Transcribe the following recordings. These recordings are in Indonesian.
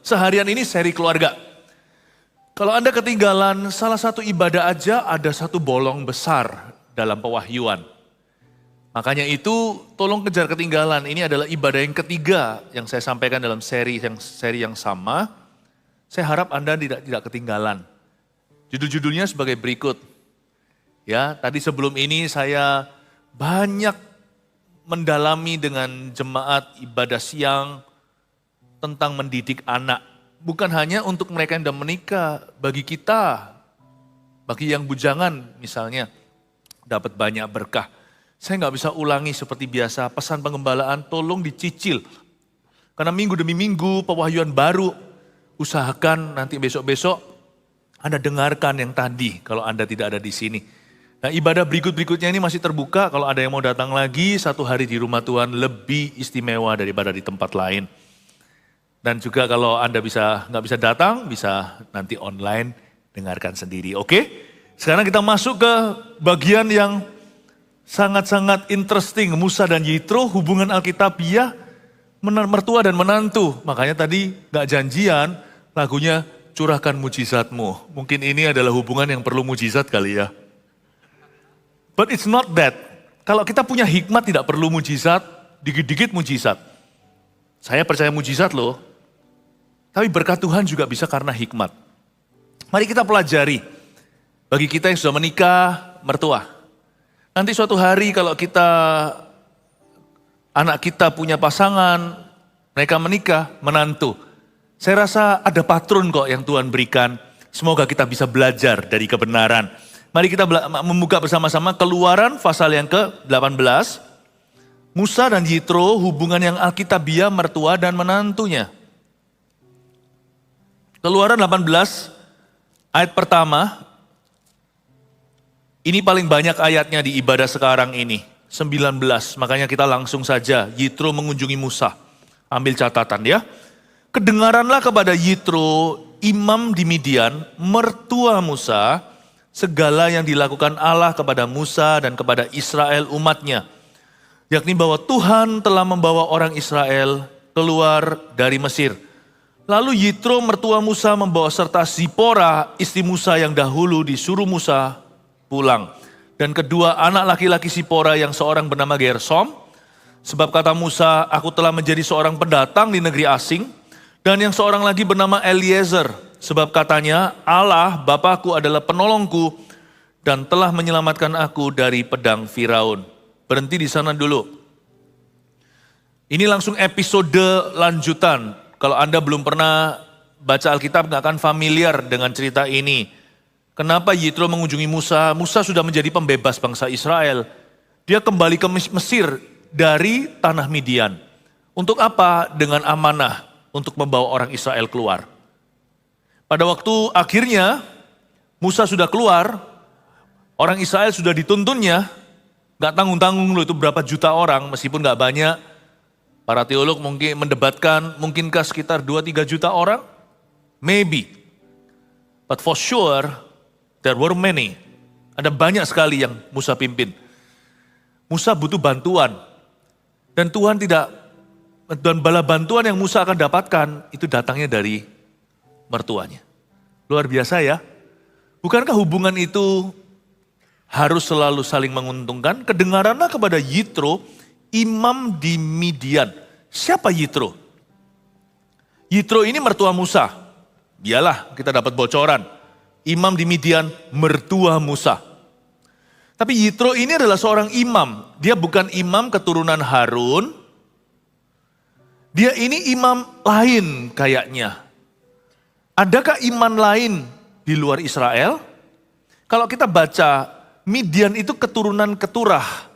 Seharian ini seri keluarga. Kalau Anda ketinggalan salah satu ibadah aja ada satu bolong besar dalam pewahyuan. Makanya itu tolong kejar ketinggalan. Ini adalah ibadah yang ketiga yang saya sampaikan dalam seri yang sama. Saya harap Anda tidak ketinggalan. Judul-judulnya sebagai berikut. Ya, tadi sebelum ini saya banyak mendalami dengan jemaat ibadah siang tentang mendidik anak. Bukan hanya untuk mereka yang sudah menikah, bagi kita, bagi yang bujangan misalnya, dapat banyak berkah. Saya nggak bisa ulangi seperti biasa, pesan pengembalaan tolong dicicil. Karena minggu demi minggu pewahyuan baru, usahakan nanti besok-besok Anda dengarkan yang tadi kalau Anda tidak ada di sini. Nah, ibadah berikut-berikutnya ini masih terbuka, kalau ada yang mau datang lagi, satu hari di rumah Tuhan lebih istimewa daripada di tempat lain. Dan juga kalau Anda nggak bisa datang, bisa nanti online dengarkan sendiri, oke? Sekarang kita masuk ke bagian yang sangat-sangat interesting, Musa dan Yitro, hubungan Alkitabiah, mertua dan menantu. Makanya tadi nggak janjian, lagunya curahkan mujizatmu. Mungkin ini adalah hubungan yang perlu mujizat kali ya. But it's not that. Kalau kita punya hikmat tidak perlu mujizat, dikit-dikit mujizat. Saya percaya mujizat loh. Tapi berkat Tuhan juga bisa karena hikmat. Mari kita pelajari. Bagi kita yang sudah menikah, mertua. Nanti suatu hari kalau anak kita punya pasangan, mereka menikah, menantu. Saya rasa ada patron kok yang Tuhan berikan. Semoga kita bisa belajar dari kebenaran. Mari kita membuka bersama-sama Keluaran pasal yang ke-18. Musa dan Yitro, hubungan yang Alkitabiah, mertua dan menantunya. Keluaran 18 ayat pertama, ini paling banyak ayatnya di ibadah sekarang ini, 19, makanya kita langsung saja, Yitro mengunjungi Musa. Ambil catatan ya. Kedengaranlah kepada Yitro, imam di Midian, mertua Musa, segala yang dilakukan Allah kepada Musa dan kepada Israel umatnya. Yakni bahwa Tuhan telah membawa orang Israel keluar dari Mesir. Lalu Yitro mertua Musa membawa serta Zipora, istri Musa yang dahulu disuruh Musa pulang. Dan kedua anak laki-laki Zipora yang seorang bernama Gersom. Sebab kata Musa, aku telah menjadi seorang pendatang di negeri asing. Dan yang seorang lagi bernama Eliezer. Sebab katanya, Allah Bapakku adalah penolongku dan telah menyelamatkan aku dari pedang Firaun. Berhenti di sana dulu. Ini langsung episode lanjutan. Kalau Anda belum pernah baca Alkitab, nggak akan familiar dengan cerita ini. Kenapa Yitro mengunjungi Musa? Musa sudah menjadi pembebas bangsa Israel. Dia kembali ke Mesir dari tanah Midian. Untuk apa? Dengan amanah untuk membawa orang Israel keluar. Pada waktu akhirnya Musa sudah keluar, orang Israel sudah dituntunnya, nggak tanggung-tanggung loh itu berapa juta orang, meskipun nggak banyak. Para teolog mungkin mendebatkan, mungkinkah sekitar 2-3 juta orang? Maybe. But for sure, there were many. Ada banyak sekali yang Musa pimpin. Musa butuh bantuan. Dan bala bantuan yang Musa akan dapatkan, itu datangnya dari mertuanya. Luar biasa ya. Bukankah hubungan itu harus selalu saling menguntungkan? Kedengaranlah kepada Yitro, imam di Midian. Siapa Yitro? Yitro ini mertua Musa. Biarlah kita dapat bocoran. Imam di Midian, mertua Musa. Tapi Yitro ini adalah seorang imam. Dia bukan imam keturunan Harun. Dia ini imam lain kayaknya. Adakah iman lain di luar Israel? Kalau kita baca, Midian itu keturunan Keturah.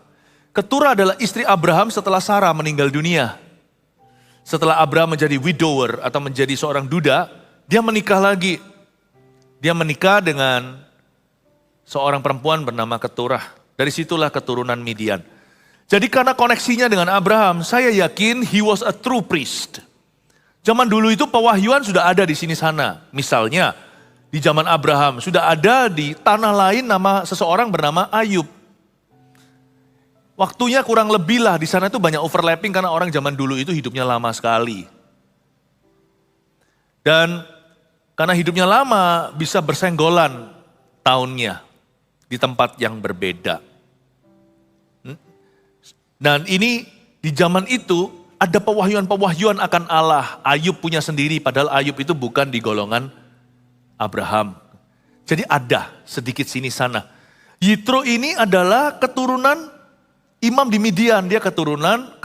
Keturah adalah istri Abraham setelah Sarah meninggal dunia. Setelah Abraham menjadi widower atau menjadi seorang duda, dia menikah lagi. Dia menikah dengan seorang perempuan bernama Keturah. Dari situlah keturunan Midian. Jadi karena koneksinya dengan Abraham, saya yakin he was a true priest. Zaman dulu itu pewahyuan sudah ada di sini sana. Misalnya di zaman Abraham sudah ada di tanah lain nama seseorang bernama Ayub. Waktunya kurang lebih lah, di sana itu banyak overlapping karena orang zaman dulu itu hidupnya lama sekali. Dan karena hidupnya lama bisa bersenggolan tahunnya di tempat yang berbeda. Dan ini di zaman itu ada pewahyuan-pewahyuan akan Allah. Ayub punya sendiri padahal Ayub itu bukan di golongan Abraham. Jadi ada sedikit sini sana. Yitro ini adalah keturunan imam di Midian. Dia keturunan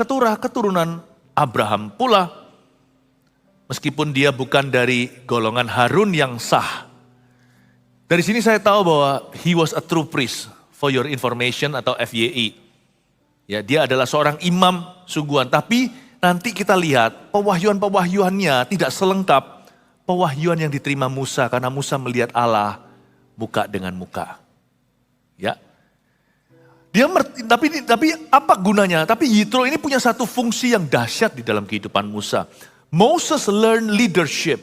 Abraham pula. Meskipun dia bukan dari golongan Harun yang sah. Dari sini saya tahu bahwa he was a true priest, for your information, atau FYI. Ya, dia adalah seorang imam sungguhan. Tapi nanti kita lihat pewahyuan-pewahyuannya tidak selengkap pewahyuan yang diterima Musa. Karena Musa melihat Allah muka dengan muka. Ya, tapi apa gunanya? Tapi Yitro ini punya satu fungsi yang dahsyat di dalam kehidupan Musa. Moses learned leadership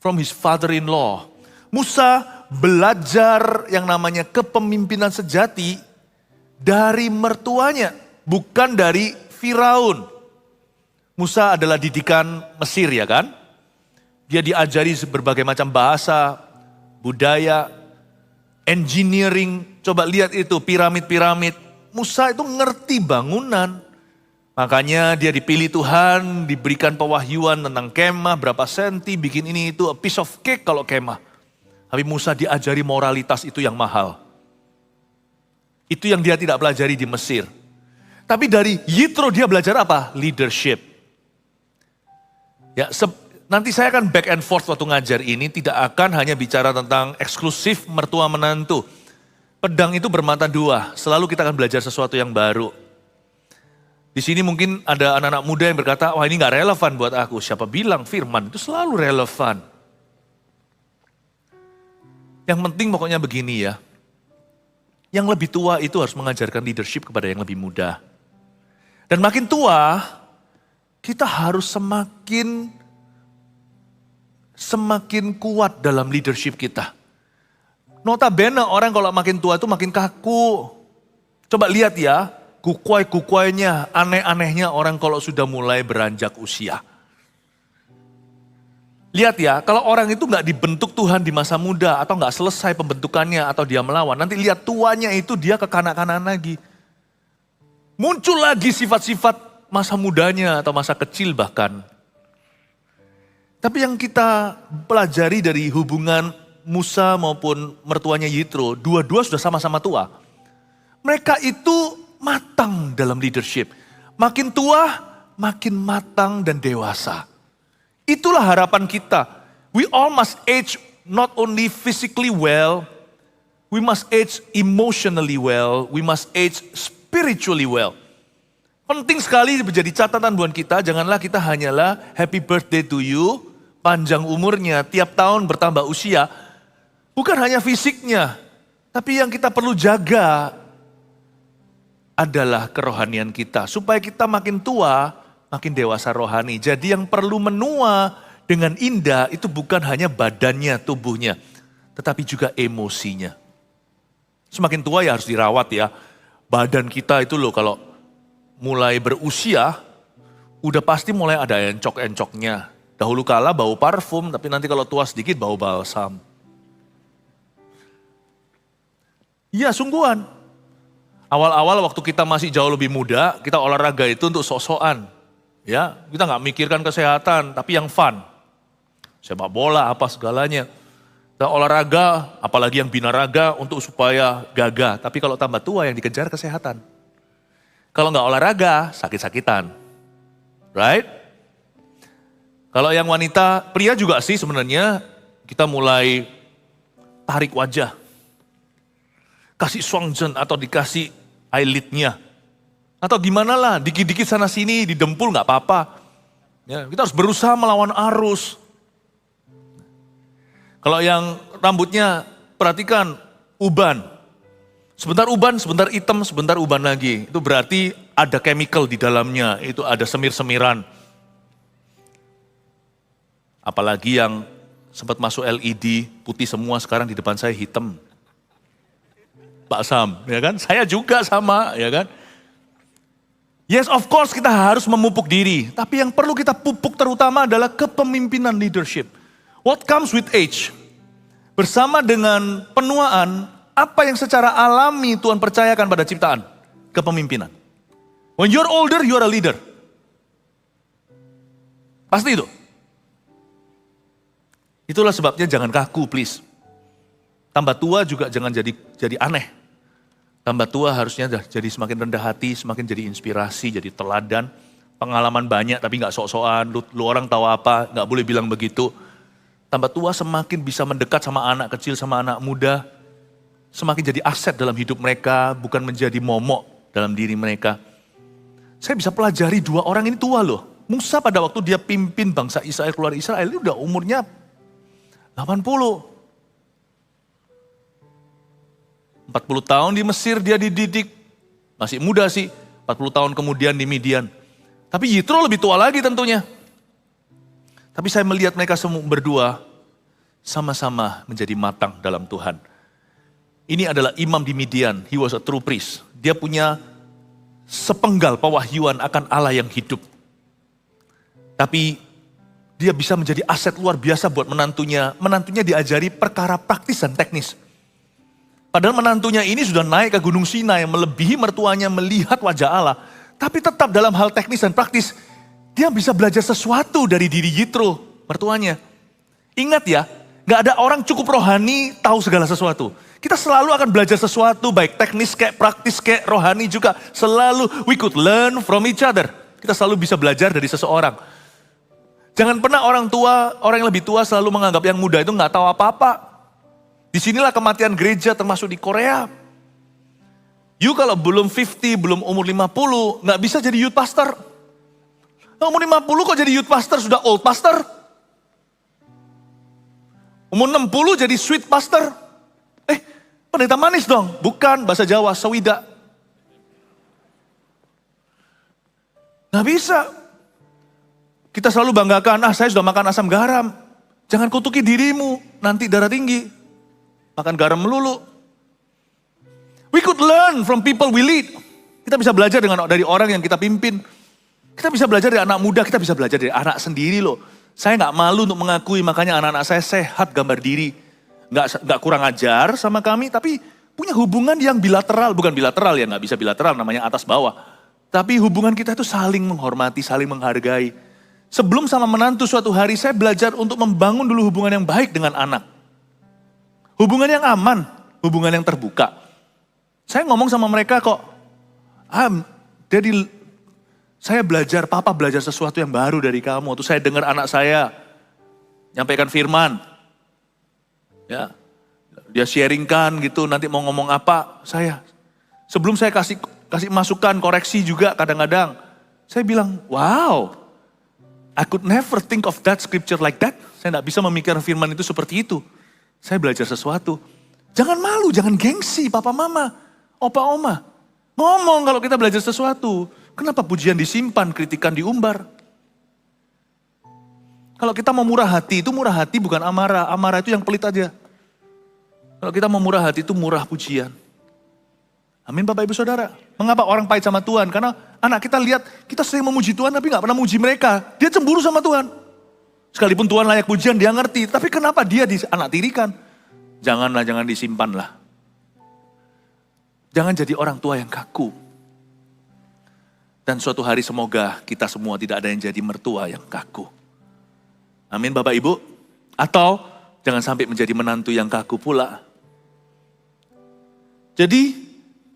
from his father-in-law. Musa belajar yang namanya kepemimpinan sejati dari mertuanya, bukan dari Firaun. Musa adalah didikan Mesir, ya kan? Dia diajari berbagai macam bahasa, budaya, engineering. Coba lihat itu piramid-piramid. Musa itu ngerti bangunan. Makanya dia dipilih Tuhan, diberikan pewahyuan tentang kemah, berapa senti, bikin ini itu, a piece of cake kalau kemah. Tapi Musa diajari moralitas itu yang mahal. Itu yang dia tidak pelajari di Mesir. Tapi dari Yitro dia belajar apa? Leadership. Ya, nanti saya akan back and forth waktu ngajar ini, tidak akan hanya bicara tentang eksklusif mertua menantu. Pedang itu bermata dua, selalu kita akan belajar sesuatu yang baru. Di sini mungkin ada anak-anak muda yang berkata, wah ini gak relevan buat aku. Siapa bilang firman itu selalu relevan. Yang penting pokoknya begini ya. Yang lebih tua itu harus mengajarkan leadership kepada yang lebih muda. Dan makin tua, kita harus semakin kuat dalam leadership kita. Notabene orang kalau makin tua itu makin kaku. Coba lihat ya. Kukwai-kukwainya, aneh-anehnya orang kalau sudah mulai beranjak usia. Lihat ya, kalau orang itu gak dibentuk Tuhan di masa muda atau gak selesai pembentukannya atau dia melawan, nanti lihat tuanya itu dia kekanak-kanakan lagi. Muncul lagi sifat-sifat masa mudanya atau masa kecil bahkan. Tapi yang kita pelajari dari hubungan Musa maupun mertuanya Yitro, dua-dua sudah sama-sama tua. Mereka itu matang dalam leadership. Makin tua, makin matang dan dewasa. Itulah harapan kita. We all must age not only physically well, we must age emotionally well, we must age spiritually well. Penting sekali menjadi catatan buat kita, janganlah kita hanyalah happy birthday to you, panjang umurnya, tiap tahun bertambah usia. Bukan hanya fisiknya, tapi yang kita perlu jaga adalah kerohanian kita. Supaya kita makin tua, makin dewasa rohani. Jadi yang perlu menua dengan indah itu bukan hanya badannya, tubuhnya. Tetapi juga emosinya. Semakin tua ya harus dirawat ya. Badan kita itu loh kalau mulai berusia, udah pasti mulai ada encok-encoknya. Dahulu kala bau parfum, tapi nanti kalau tua sedikit bau balsam. Iya sungguhan. Awal-awal waktu kita masih jauh lebih muda, kita olahraga itu untuk sok-sokan. Ya, kita nggak mikirkan kesehatan, tapi yang fun. Sepak bola, apa segalanya. Kita olahraga, apalagi yang binaraga untuk supaya gagah. Tapi kalau tambah tua yang dikejar kesehatan. Kalau nggak olahraga, sakit-sakitan. Right? Kalau yang wanita, pria juga sih sebenarnya, kita mulai tarik wajah. Kasih swangzen atau dikasih eyelidnya. Atau gimana lah, dikit-dikit sana sini, didempul gak apa-apa. Ya, kita harus berusaha melawan arus. Kalau yang rambutnya, perhatikan uban. Sebentar uban, sebentar hitam, sebentar uban lagi. Itu berarti ada chemical di dalamnya, itu ada semir-semiran. Apalagi yang sempat masuk LED, putih semua, sekarang di depan saya hitam. Pak Sam, ya kan? Saya juga sama, ya kan? Yes, of course kita harus memupuk diri. Tapi yang perlu kita pupuk terutama adalah kepemimpinan leadership. What comes with age? Bersama dengan penuaan, apa yang secara alami Tuhan percayakan pada ciptaan? Kepemimpinan. When you're older, you're a leader. Pasti itu. Itulah sebabnya jangan kaku, please. Tambah tua juga jangan jadi aneh. Tambah tua harusnya jadi semakin rendah hati, semakin jadi inspirasi, jadi teladan. Pengalaman banyak tapi gak sok-sokan, lu orang tahu apa, gak boleh bilang begitu. Tambah tua semakin bisa mendekat sama anak kecil, sama anak muda. Semakin jadi aset dalam hidup mereka, bukan menjadi momok dalam diri mereka. Saya bisa pelajari dua orang ini tua loh. Musa pada waktu dia pimpin bangsa Israel keluar Israel, ini udah umurnya 80. 40 tahun di Mesir dia dididik, masih muda sih, 40 tahun kemudian di Midian. Tapi Yitro lebih tua lagi tentunya. Tapi saya melihat mereka semua berdua sama-sama menjadi matang dalam Tuhan. Ini adalah imam di Midian, he was a true priest. Dia punya sepenggal pewahyuan akan Allah yang hidup. Tapi dia bisa menjadi aset luar biasa buat menantunya. Menantunya diajari perkara praktis dan teknis. Padahal menantunya ini sudah naik ke Gunung Sinai, melebihi mertuanya melihat wajah Allah. Tapi tetap dalam hal teknis dan praktis, dia bisa belajar sesuatu dari diri Yitro, mertuanya. Ingat ya, gak ada orang cukup rohani tahu segala sesuatu. Kita selalu akan belajar sesuatu, baik teknis kayak praktis kayak rohani juga. Selalu, we could learn from each other. Kita selalu bisa belajar dari seseorang. Jangan pernah orang tua, orang yang lebih tua selalu menganggap yang muda itu gak tahu apa-apa. Disinilah kematian gereja termasuk di Korea. You kalau belum 50, belum umur 50, gak bisa jadi youth pastor. Umur 50 kok jadi youth pastor, sudah old pastor. Umur 60 jadi sweet pastor. Pendeta manis dong. Bukan, bahasa Jawa, sawida. Gak bisa. Kita selalu banggakan, saya sudah makan asam garam. Jangan kutuki dirimu, nanti darah tinggi. Makan garam melulu. We could learn from people we lead. Kita bisa belajar dari orang yang kita pimpin. Kita bisa belajar dari anak muda, kita bisa belajar dari anak sendiri loh. Saya gak malu untuk mengakui, makanya anak-anak saya sehat gambar diri. Gak kurang ajar sama kami, tapi punya hubungan yang bilateral. Bukan bilateral ya, gak bisa bilateral, namanya atas bawah. Tapi hubungan kita itu saling menghormati, saling menghargai. Sebelum sama menantu suatu hari saya belajar untuk membangun dulu hubungan yang baik dengan anak. Hubungan yang aman, hubungan yang terbuka. Saya ngomong sama mereka kok, Daddy, saya belajar, Papa belajar sesuatu yang baru dari kamu. Tuh saya dengar anak saya nyampaikan firman. Ya, dia sharingkan gitu, nanti mau ngomong apa, sebelum saya kasih masukan, koreksi juga kadang-kadang. Saya bilang, wow, I could never think of that scripture like that. Saya tidak bisa memikirkan firman itu seperti itu. Saya belajar sesuatu. Jangan malu, jangan gengsi papa mama, opa oma. Ngomong kalau kita belajar sesuatu. Kenapa pujian disimpan, kritikan diumbar? Kalau kita mau murah hati, itu murah hati bukan amarah. Amarah itu yang pelit aja. Kalau kita mau murah hati itu murah pujian. Amin Bapak Ibu Saudara. Mengapa orang pahit sama Tuhan? Karena anak kita lihat, kita sering memuji Tuhan tapi gak pernah memuji mereka. Dia cemburu sama Tuhan. Sekalipun Tuhan layak pujian, dia ngerti. Tapi kenapa dia anak tirikan? Jangan disimpanlah. Jangan jadi orang tua yang kaku. Dan suatu hari semoga kita semua tidak ada yang jadi mertua yang kaku. Amin Bapak Ibu. Atau jangan sampai menjadi menantu yang kaku pula. Jadi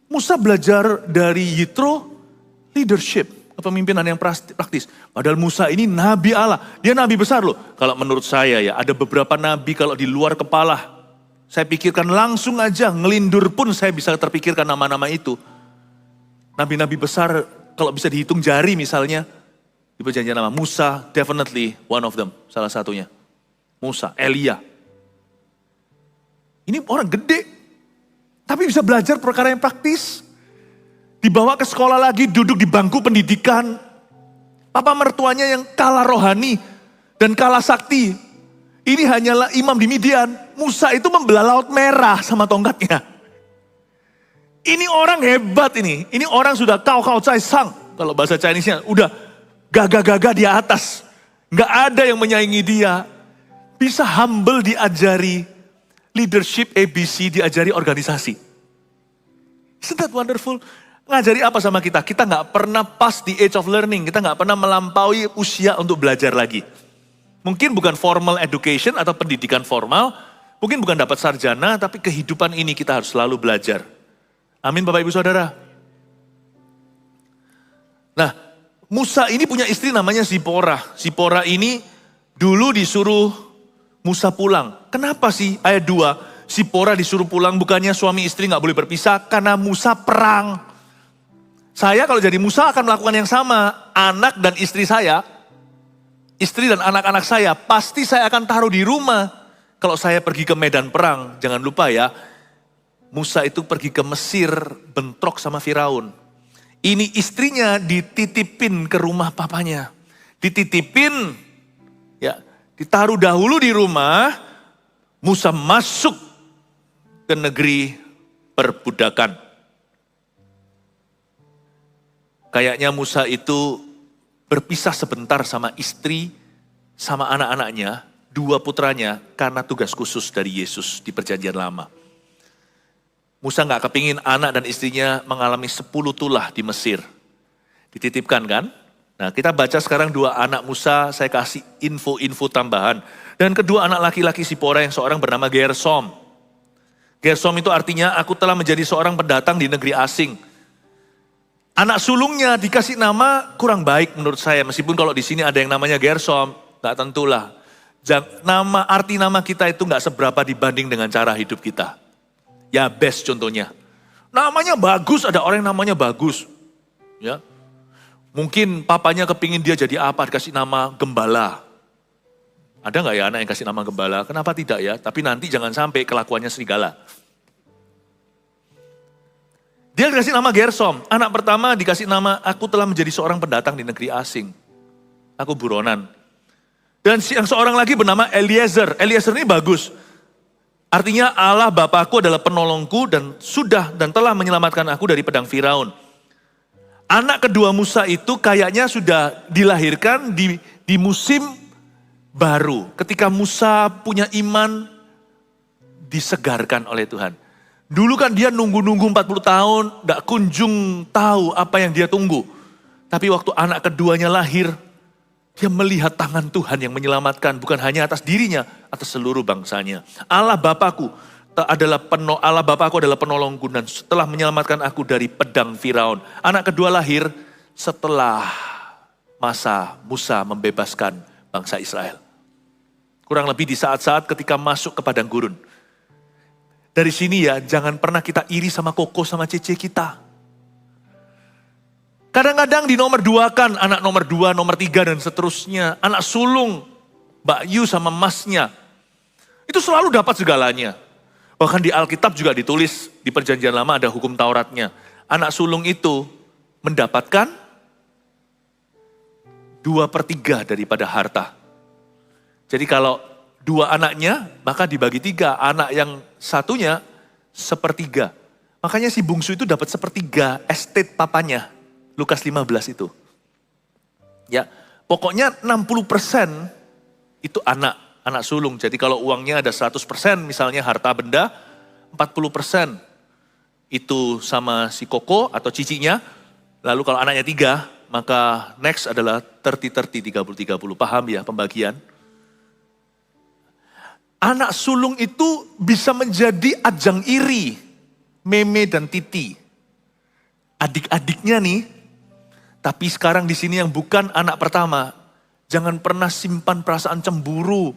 Musa belajar dari Yitro leadership. Kepemimpinan yang praktis. Padahal Musa ini nabi Allah. Dia nabi besar loh. Kalau menurut saya ya, ada beberapa nabi kalau di luar kepala. Saya pikirkan langsung aja, ngelindur pun saya bisa terpikirkan nama-nama itu. Nabi-nabi besar, kalau bisa dihitung jari misalnya. Di perjanjian lama, Musa definitely one of them, salah satunya. Musa, Elia. Ini orang gede. Tapi bisa belajar perkara yang praktis. Dibawa ke sekolah lagi, duduk di bangku pendidikan. Papa mertuanya yang kalah rohani dan kalah sakti. Ini hanyalah imam di Midian. Musa itu membelah laut merah sama tongkatnya. Ini orang hebat ini. Ini orang sudah kau cai sang. Kalau bahasa Chinese-nya udah gagah-gagah di atas. Nggak ada yang menyaingi dia. Bisa humble diajari leadership ABC, diajari organisasi. Isn't that wonderful? Ngajari apa sama kita? Kita nggak pernah pass the age of learning. Kita nggak pernah melampaui usia untuk belajar lagi. Mungkin bukan formal education atau pendidikan formal. Mungkin bukan dapat sarjana, tapi kehidupan ini kita harus selalu belajar. Amin Bapak Ibu Saudara. Nah, Musa ini punya istri namanya Zipora. Zipora ini dulu disuruh Musa pulang. Kenapa sih ayat 2, Zipora disuruh pulang, bukannya suami istri gak boleh berpisah? Karena Musa perang. Saya kalau jadi Musa akan melakukan yang sama. Anak dan istri saya, istri dan anak-anak saya, pasti saya akan taruh di rumah. Kalau saya pergi ke medan perang, jangan lupa ya, Musa itu pergi ke Mesir, bentrok sama Firaun. Ini istrinya dititipin ke rumah papanya. Dititipin, ya, ditaruh dahulu di rumah, Musa masuk ke negeri perbudakan. Kayaknya Musa itu berpisah sebentar sama istri, sama anak-anaknya, 2 putranya, karena tugas khusus dari Yesus di perjanjian lama. Musa gak kepingin anak dan istrinya mengalami 10 tulah di Mesir. Dititipkan kan? Nah kita baca sekarang 2 anak Musa, saya kasih info-info tambahan. Dan kedua anak laki-laki Zipora yang seorang bernama Gersom. Gersom itu artinya aku telah menjadi seorang pendatang di negeri asing. Anak sulungnya dikasih nama kurang baik menurut saya. Meskipun kalau di sini ada yang namanya Gersom, gak tentulah. Arti nama kita itu gak seberapa dibanding dengan cara hidup kita. Ya best contohnya. Namanya bagus, ada orang yang namanya bagus. Ya, mungkin papanya kepingin dia jadi apa, dikasih nama gembala. Ada gak ya anak yang kasih nama gembala? Kenapa tidak ya? Tapi nanti jangan sampai kelakuannya serigala. Dia dikasih nama Gersom. Anak pertama dikasih nama, aku telah menjadi seorang pendatang di negeri asing. Aku buronan. Dan yang seorang lagi bernama Eliezer. Eliezer ini bagus. Artinya Allah Bapakku adalah penolongku dan telah menyelamatkan aku dari pedang Firaun. Anak kedua Musa itu kayaknya sudah dilahirkan di musim baru. Ketika Musa punya iman disegarkan oleh Tuhan. Dulu kan dia nunggu-nunggu 40 tahun, gak kunjung tahu apa yang dia tunggu. Tapi waktu anak keduanya lahir, dia melihat tangan Tuhan yang menyelamatkan, bukan hanya atas dirinya, atas seluruh bangsanya. Allah Bapakku adalah penolongku dan setelah menyelamatkan aku dari pedang Firaun. Anak kedua lahir setelah masa Musa membebaskan bangsa Israel. Kurang lebih di saat-saat ketika masuk ke padang gurun. Dari sini ya, jangan pernah kita iri sama koko sama cece kita. Kadang-kadang di nomor 2 kan, anak nomor 2, nomor 3 dan seterusnya. Anak sulung, Mbak Yu sama masnya. Itu selalu dapat segalanya. Bahkan di Alkitab juga ditulis, di perjanjian lama ada hukum Tauratnya. Anak sulung itu mendapatkan 2/3 daripada harta. Jadi kalau 2 anaknya, maka dibagi 3. Anak yang satunya 1/3. Makanya si bungsu itu dapat 1/3 estate papanya. Lukas 15 itu. Ya, pokoknya 60% itu anak sulung. Jadi kalau uangnya ada 100% misalnya harta benda, 40% itu sama si koko atau cicinya. Lalu kalau anaknya 3, maka next adalah 30-30, 30-30. Paham ya pembagian? Anak sulung itu bisa menjadi ajang iri, Meme dan Titi. Adik-adiknya nih, tapi sekarang di sini yang bukan anak pertama, jangan pernah simpan perasaan cemburu.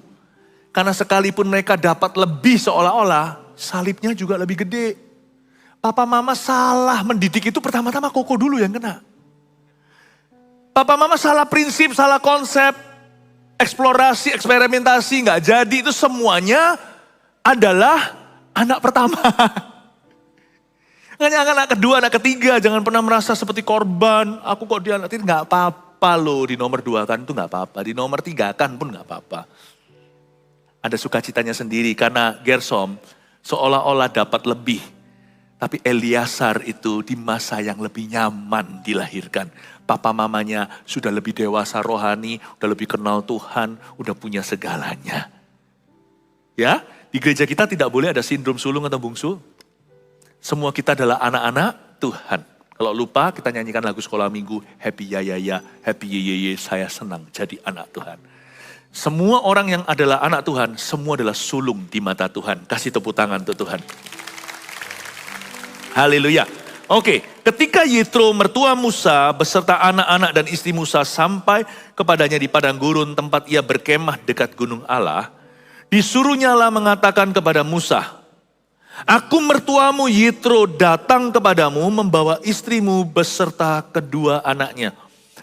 Karena sekalipun mereka dapat lebih seolah-olah, salibnya juga lebih gede. Papa mama salah mendidik itu pertama-tama koko dulu yang kena. Papa mama salah prinsip, salah konsep, eksplorasi, eksperimentasi, nggak jadi. Itu semuanya adalah anak pertama. Hanya anak kedua, anak ketiga, jangan pernah merasa seperti korban. Aku kok dia nanti nggak apa-apa loh di nomor 2 kan itu nggak apa-apa. Di nomor 3 kan pun nggak apa-apa. Ada sukacitanya sendiri karena Gersom seolah-olah dapat lebih. Tapi Eleazar itu di masa yang lebih nyaman dilahirkan. Papa mamanya sudah lebih dewasa rohani, udah lebih kenal Tuhan, udah punya segalanya. Ya, di gereja kita tidak boleh ada sindrom sulung atau bungsu. Semua kita adalah anak-anak Tuhan. Kalau lupa kita nyanyikan lagu sekolah minggu, Happy Ya Ya Ya, Happy Ye Ye Ye, saya senang jadi anak Tuhan. Semua orang yang adalah anak Tuhan, semua adalah sulung di mata Tuhan. Kasih tepuk tangan untuk Tuhan. Haleluya. Oke, ketika Yitro mertua Musa beserta anak-anak dan istri Musa sampai kepadanya di padang gurun tempat ia berkemah dekat gunung Allah, disuruhnya Allah mengatakan kepada Musa, aku mertuamu Yitro datang kepadamu membawa istrimu beserta kedua anaknya.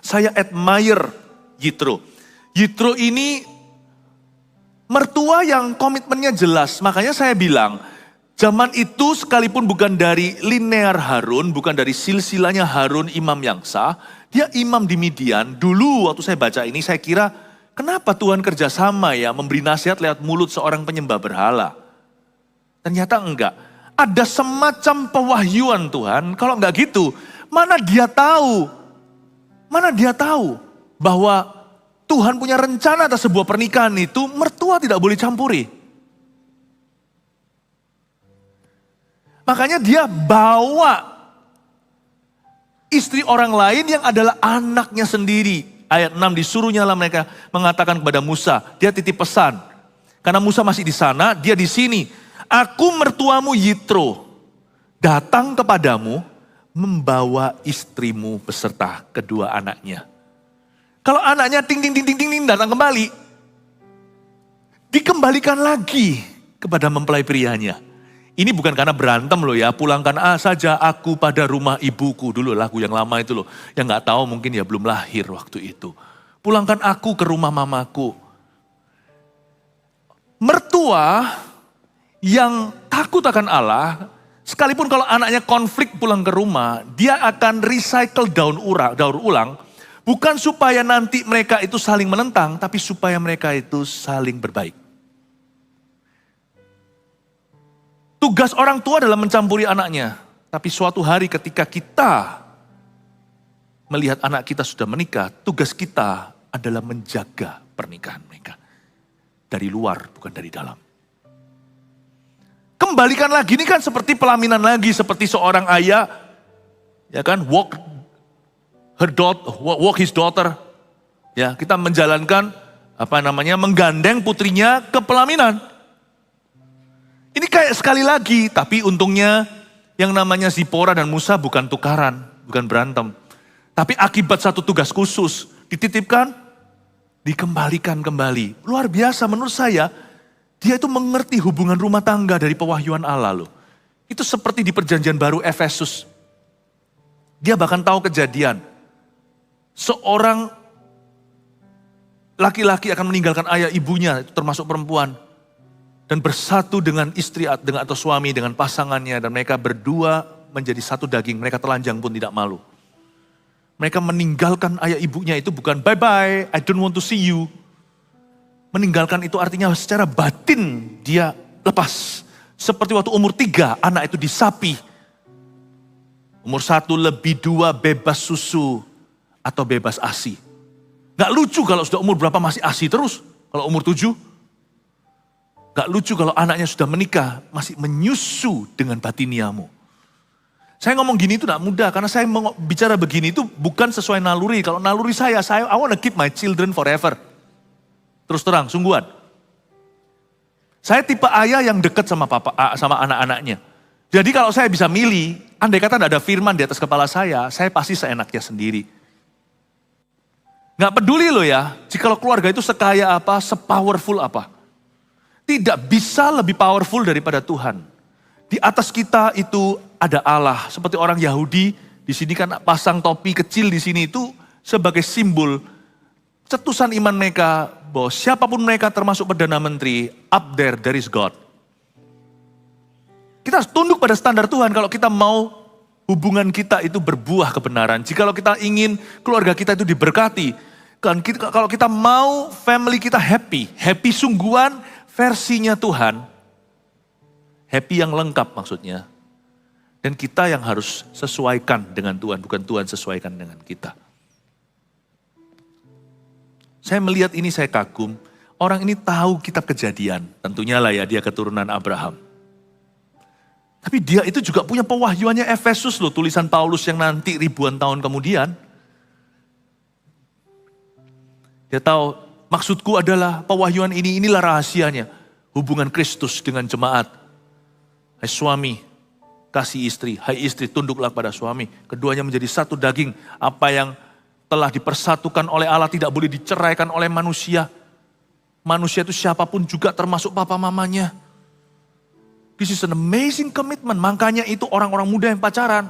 Saya admire Yitro. Yitro ini mertua yang komitmennya jelas, makanya saya bilang, zaman itu sekalipun bukan dari linear Harun, bukan dari silsilahnya Harun imam yang sah, dia imam di Midian. Dulu waktu saya baca ini saya kira, kenapa Tuhan kerjasama ya memberi nasihat lewat mulut seorang penyembah berhala? Ternyata enggak. Ada semacam pewahyuan Tuhan, kalau enggak gitu, mana dia tahu bahwa Tuhan punya rencana atas sebuah pernikahan itu, mertua tidak boleh campuri. Makanya dia bawa istri orang lain yang adalah anaknya sendiri. Ayat 6 disuruhnya lah mereka mengatakan kepada Musa, dia titip pesan. Karena Musa masih di sana, dia di sini. Aku mertuamu Yitro, datang kepadamu membawa istrimu beserta kedua anaknya. Kalau anaknya ting datang kembali, dikembalikan lagi kepada mempelai prianya. Ini bukan karena berantem loh ya, pulangkan saja aku pada rumah ibuku. Dulu lagu yang lama itu loh, yang gak tahu mungkin ya belum lahir waktu itu. Pulangkan aku ke rumah mamaku. Mertua yang takut akan Allah, sekalipun kalau anaknya konflik pulang ke rumah, dia akan recycle daur ulang, bukan supaya nanti mereka itu saling menentang, tapi supaya mereka itu saling berbaik. Tugas orang tua adalah mencampuri anaknya. Tapi suatu hari ketika kita melihat anak kita sudah menikah, tugas kita adalah menjaga pernikahan mereka. Dari luar, bukan dari dalam. Kembalikan lagi, ini kan seperti pelaminan lagi, seperti seorang ayah, ya kan, walk his daughter. Ya, kita menjalankan, menggandeng putrinya ke pelaminan. Ini kayak sekali lagi, tapi untungnya yang namanya Zipora dan Musa bukan tukaran, bukan berantem. Tapi akibat satu tugas khusus, dititipkan, dikembalikan kembali. Luar biasa menurut saya, dia itu mengerti hubungan rumah tangga dari pewahyuan Allah loh. Itu seperti di perjanjian baru Efesus. Dia bahkan tahu kejadian. Seorang laki-laki akan meninggalkan ayah ibunya, termasuk perempuan. Dan bersatu dengan istri atau suami, dengan pasangannya. Dan mereka berdua menjadi satu daging. Mereka telanjang pun tidak malu. Mereka meninggalkan ayah ibunya itu bukan bye-bye, I don't want to see you. Meninggalkan itu artinya secara batin dia lepas. Seperti waktu umur 3, anak itu disapi. Umur 1 lebih 2 bebas susu atau bebas ASI. Gak lucu kalau sudah umur berapa masih ASI terus. Kalau umur 7. Gak lucu kalau anaknya sudah menikah, masih menyusu dengan batiniamu. Saya ngomong gini itu gak mudah, karena saya bicara begini itu bukan sesuai naluri. Kalau naluri saya I want to keep my children forever. Terus terang, sungguhan. Saya tipe ayah yang dekat sama sama anak-anaknya. Jadi kalau saya bisa milih, andai kata tidak ada firman di atas kepala saya pasti seenaknya sendiri. Gak peduli loh ya, jika keluarga itu sekaya apa, sepowerful apa. Tidak bisa lebih powerful daripada Tuhan. Di atas kita itu ada Allah. Seperti orang Yahudi, di sini kan pasang topi kecil di sini itu sebagai simbol cetusan iman mereka bahwa siapapun mereka termasuk Perdana Menteri, up there is God. Kita harus tunduk pada standar Tuhan kalau kita mau hubungan kita itu berbuah kebenaran. Jikalau kita ingin keluarga kita itu diberkati, kalau kita mau family kita happy sungguhan, versinya Tuhan, happy yang lengkap maksudnya. Dan kita yang harus sesuaikan dengan Tuhan, bukan Tuhan sesuaikan dengan kita. Saya melihat ini, saya kagum. Orang ini tahu kitab Kejadian. Tentunya lah ya, dia keturunan Abraham. Tapi dia itu juga punya pewahyuannya Efesus loh, tulisan Paulus yang nanti ribuan tahun kemudian. Dia tahu, maksudku adalah pewahyuan ini, inilah rahasianya. Hubungan Kristus dengan jemaat. Hai suami, kasih istri. Hai istri, tunduklah pada suami. Keduanya menjadi satu daging. Apa yang telah dipersatukan oleh Allah tidak boleh diceraikan oleh manusia. Manusia itu siapapun juga termasuk papa mamanya. This is an amazing commitment. Makanya itu orang-orang muda yang pacaran.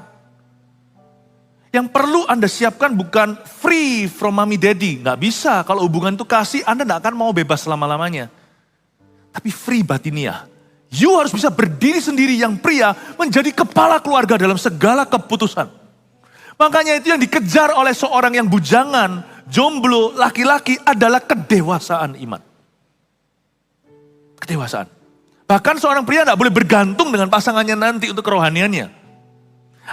Yang perlu Anda siapkan bukan free from mommy daddy. Nggak bisa. Kalau hubungan itu kasih, Anda nggak akan mau bebas selama-lamanya. Tapi free batiniah. You harus bisa berdiri sendiri yang pria menjadi kepala keluarga dalam segala keputusan. Makanya itu yang dikejar oleh seorang yang bujangan, jomblo, laki-laki adalah kedewasaan iman. Kedewasaan. Bahkan seorang pria tidak boleh bergantung dengan pasangannya nanti untuk kerohaniannya.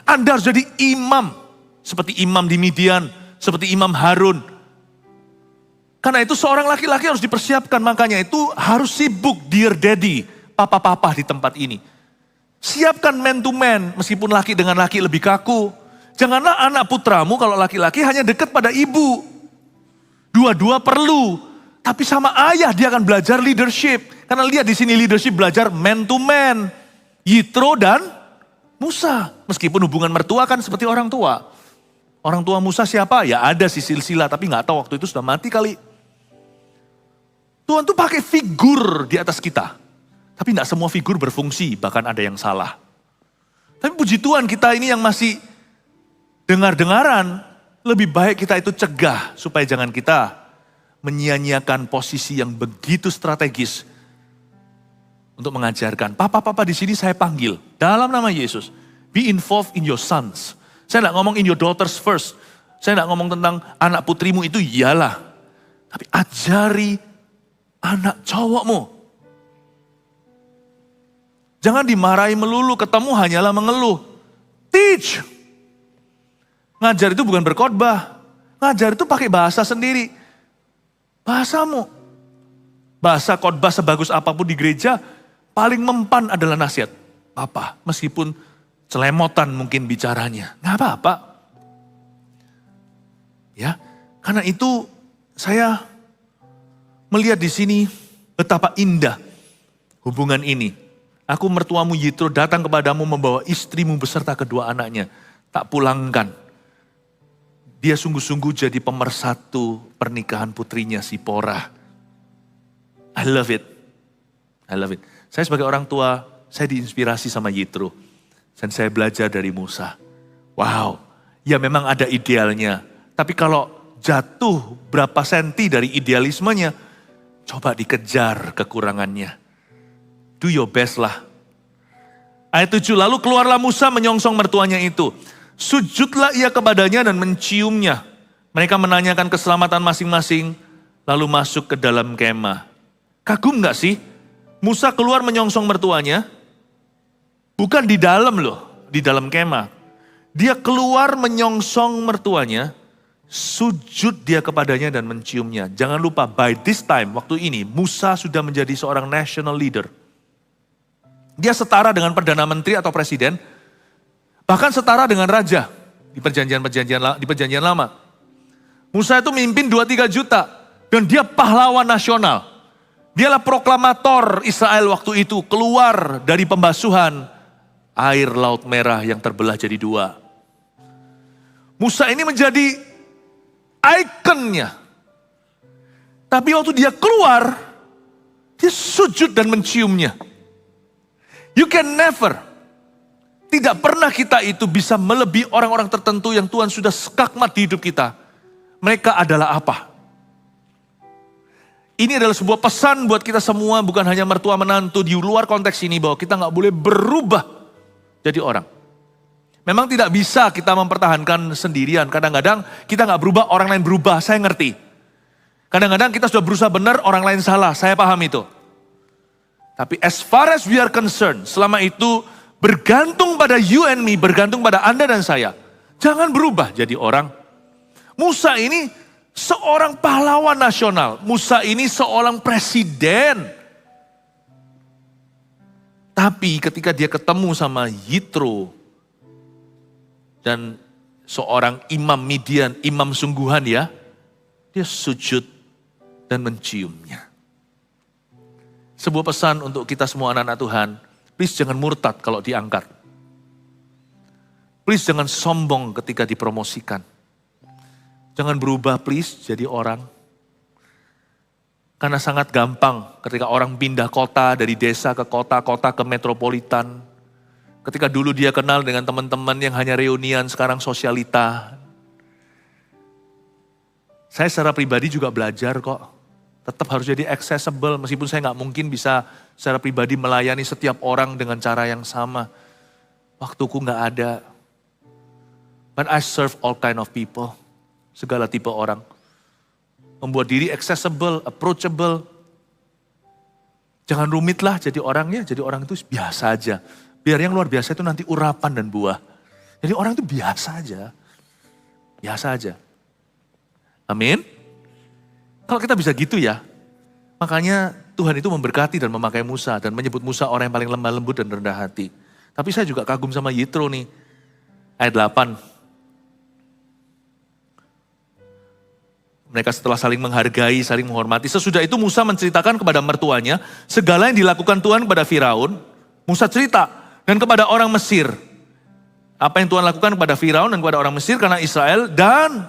Anda harus jadi imam. Seperti imam di Midian, seperti imam Harun. Karena itu seorang laki-laki harus dipersiapkan. Makanya itu harus sibuk, dear daddy, papa-papa di tempat ini. Siapkan man to man, meskipun laki dengan laki lebih kaku. Janganlah anak putramu kalau laki-laki hanya dekat pada ibu. Dua-dua perlu. Tapi sama ayah dia akan belajar leadership. Karena lihat di sini leadership belajar man to man. Yitro dan Musa. Meskipun hubungan mertua kan seperti orang tua. Orang tua Musa siapa? Ya ada si silsilah, tapi gak tahu waktu itu sudah mati kali. Tuhan tuh pakai figur di atas kita. Tapi gak semua figur berfungsi, bahkan ada yang salah. Tapi puji Tuhan kita ini yang masih dengar-dengaran, lebih baik kita itu cegah supaya jangan kita menyia-nyiakan posisi yang begitu strategis untuk mengajarkan. Papa-papa di sini saya panggil dalam nama Yesus. Be involved in your sons. Saya tidak ngomong in your daughters first. Saya tidak ngomong tentang anak putrimu itu iyalah. Tapi ajari anak cowokmu. Jangan dimarahi melulu, ketemu hanyalah mengeluh. Teach. Ngajar itu bukan berkhotbah. Ngajar itu pakai bahasa sendiri. Bahasamu. Bahasa khotbah sebagus apapun di gereja, paling mempan adalah nasihat. Papa, meskipun celemotan mungkin bicaranya. Nggak apa-apa. Ya, karena itu saya melihat di sini betapa indah hubungan ini. Aku mertuamu Yitro datang kepadamu membawa istrimu beserta kedua anaknya. Tak pulangkan. Dia sungguh-sungguh jadi pemersatu pernikahan putrinya Sipora. I love it. I love it. Saya sebagai orang tua, saya diinspirasi sama Yitro. Dan saya belajar dari Musa. Wow, ya memang ada idealnya. Tapi kalau jatuh berapa senti dari idealismenya, coba dikejar kekurangannya. Do your best lah. Ayat 7, lalu keluarlah Musa menyongsong mertuanya itu. Sujudlah ia kepadanya dan menciumnya. Mereka menanyakan keselamatan masing-masing, lalu masuk ke dalam kemah. Kagum gak sih? Musa keluar menyongsong mertuanya, bukan di dalam loh, di dalam kemah. Dia keluar menyongsong mertuanya, sujud dia kepadanya dan menciumnya. Jangan lupa, by this time, waktu ini, Musa sudah menjadi seorang national leader. Dia setara dengan Perdana Menteri atau Presiden, bahkan setara dengan raja di perjanjian lama. Musa itu memimpin 2-3 juta dan dia pahlawan nasional. Dialah proklamator Israel waktu itu keluar dari pembasuhan air Laut Merah yang terbelah jadi 2. Musa ini menjadi ikonnya. Tapi waktu dia keluar, dia sujud dan menciumnya. You can never. Tidak pernah kita itu bisa melebihi orang-orang tertentu yang Tuhan sudah skakmat di hidup kita. Mereka adalah apa? Ini adalah sebuah pesan buat kita semua, bukan hanya mertua menantu di luar konteks ini, bahwa kita gak boleh berubah jadi orang. Memang tidak bisa kita mempertahankan sendirian. Kadang-kadang kita gak berubah, orang lain berubah, saya ngerti. Kadang-kadang kita sudah berusaha benar, orang lain salah, saya paham itu. Tapi as far as we are concerned, selama itu Bergantung pada you and me, bergantung pada Anda dan saya. Jangan berubah jadi orang. Musa ini seorang pahlawan nasional. Musa ini seorang presiden. Tapi ketika dia ketemu sama Yitro dan seorang imam Midian, imam sungguhan ya, dia sujud dan menciumnya. Sebuah pesan untuk kita semua anak-anak Tuhan, please jangan murtad kalau diangkat. Please jangan sombong ketika dipromosikan. Jangan berubah please jadi orang. Karena sangat gampang ketika orang pindah kota dari desa ke kota, kota ke metropolitan. Ketika dulu dia kenal dengan teman-teman yang hanya reunian, sekarang sosialita. Saya secara pribadi juga belajar kok. Tetap harus jadi accessible, meskipun saya nggak mungkin bisa secara pribadi melayani setiap orang dengan cara yang sama. Waktuku nggak ada. But I serve all kind of people. Segala tipe orang. Membuat diri accessible, approachable. Jangan rumit lah jadi orangnya, jadi orang itu biasa aja. Biar yang luar biasa itu nanti urapan dan buah. Jadi orang itu biasa aja. Biasa aja. Amin. Kalau kita bisa gitu ya. Makanya Tuhan itu memberkati dan memakai Musa. Dan menyebut Musa orang yang paling lemah lembut dan rendah hati. Tapi saya juga kagum sama Yitro nih. Ayat 8. Mereka setelah saling menghargai, saling menghormati. Sesudah itu Musa menceritakan kepada mertuanya. Segala yang dilakukan Tuhan kepada Firaun. Musa cerita. Dan kepada orang Mesir. Apa yang Tuhan lakukan kepada Firaun dan kepada orang Mesir karena Israel. Dan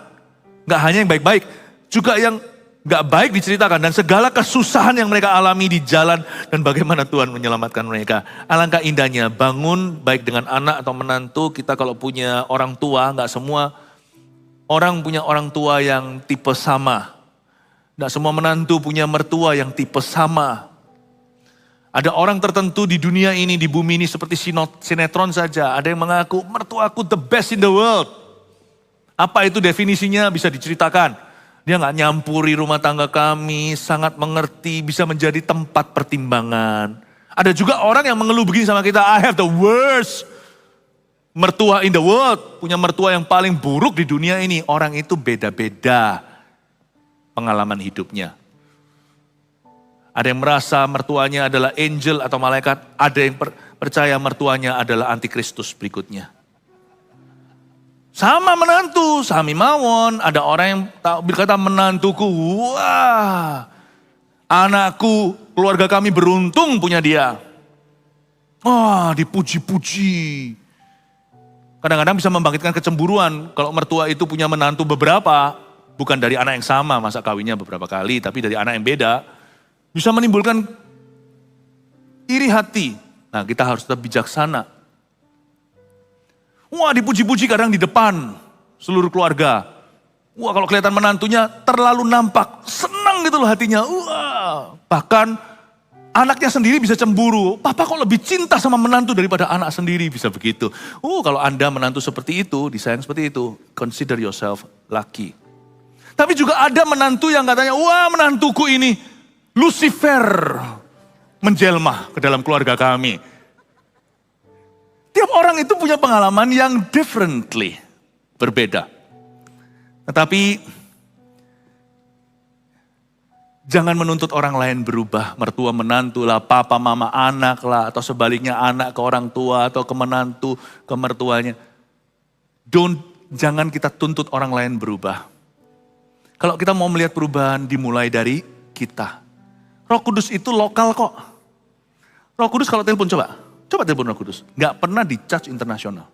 gak hanya yang baik-baik. Juga yang gak baik diceritakan. Dan segala kesusahan yang mereka alami di jalan. Dan bagaimana Tuhan menyelamatkan mereka. Alangkah indahnya bangun baik dengan anak atau menantu. Kita kalau punya orang tua, gak semua orang punya orang tua yang tipe sama. Gak semua menantu punya mertua yang tipe sama. Ada orang tertentu di dunia ini, di bumi ini seperti sinetron saja. Ada yang mengaku, mertuaku the best in the world. Apa itu definisinya bisa diceritakan. Dia gak nyampuri rumah tangga kami, sangat mengerti, bisa menjadi tempat pertimbangan. Ada juga orang yang mengeluh begini sama kita, I have the worst mertua in the world. Punya mertua yang paling buruk di dunia ini. Orang itu beda-beda pengalaman hidupnya. Ada yang merasa mertuanya adalah angel atau malaikat. Ada yang percaya mertuanya adalah antikristus berikutnya. Sama menantu, sami mawon. Ada orang yang berkata menantuku, wah anakku, keluarga kami beruntung punya dia. Wah dipuji-puji. Kadang-kadang bisa membangkitkan kecemburuan. Kalau mertua itu punya menantu beberapa, bukan dari anak yang sama, masa kawinnya beberapa kali, tapi dari anak yang beda. Bisa menimbulkan iri hati. Nah kita harus tetap bijaksana. Wah dipuji-puji kadang di depan seluruh keluarga. Wah kalau kelihatan menantunya terlalu nampak. Senang gitu loh hatinya. Wah bahkan anaknya sendiri bisa cemburu. Papa kok lebih cinta sama menantu daripada anak sendiri, bisa begitu. Kalau Anda menantu seperti itu, disayang seperti itu, consider yourself lucky. Tapi juga ada menantu yang katanya, wah menantuku ini Lucifer menjelma ke dalam keluarga kami. Tiap orang itu punya pengalaman yang differently, berbeda. Tetapi jangan menuntut orang lain berubah. Mertua menantu lah, papa mama anak lah, atau sebaliknya anak ke orang tua atau ke menantu ke mertuanya. Jangan kita tuntut orang lain berubah. Kalau kita mau melihat perubahan dimulai dari kita. Roh Kudus itu lokal kok. Roh Kudus kalau telepon coba telepon Roh Kudus. Gak pernah di-charge internasional.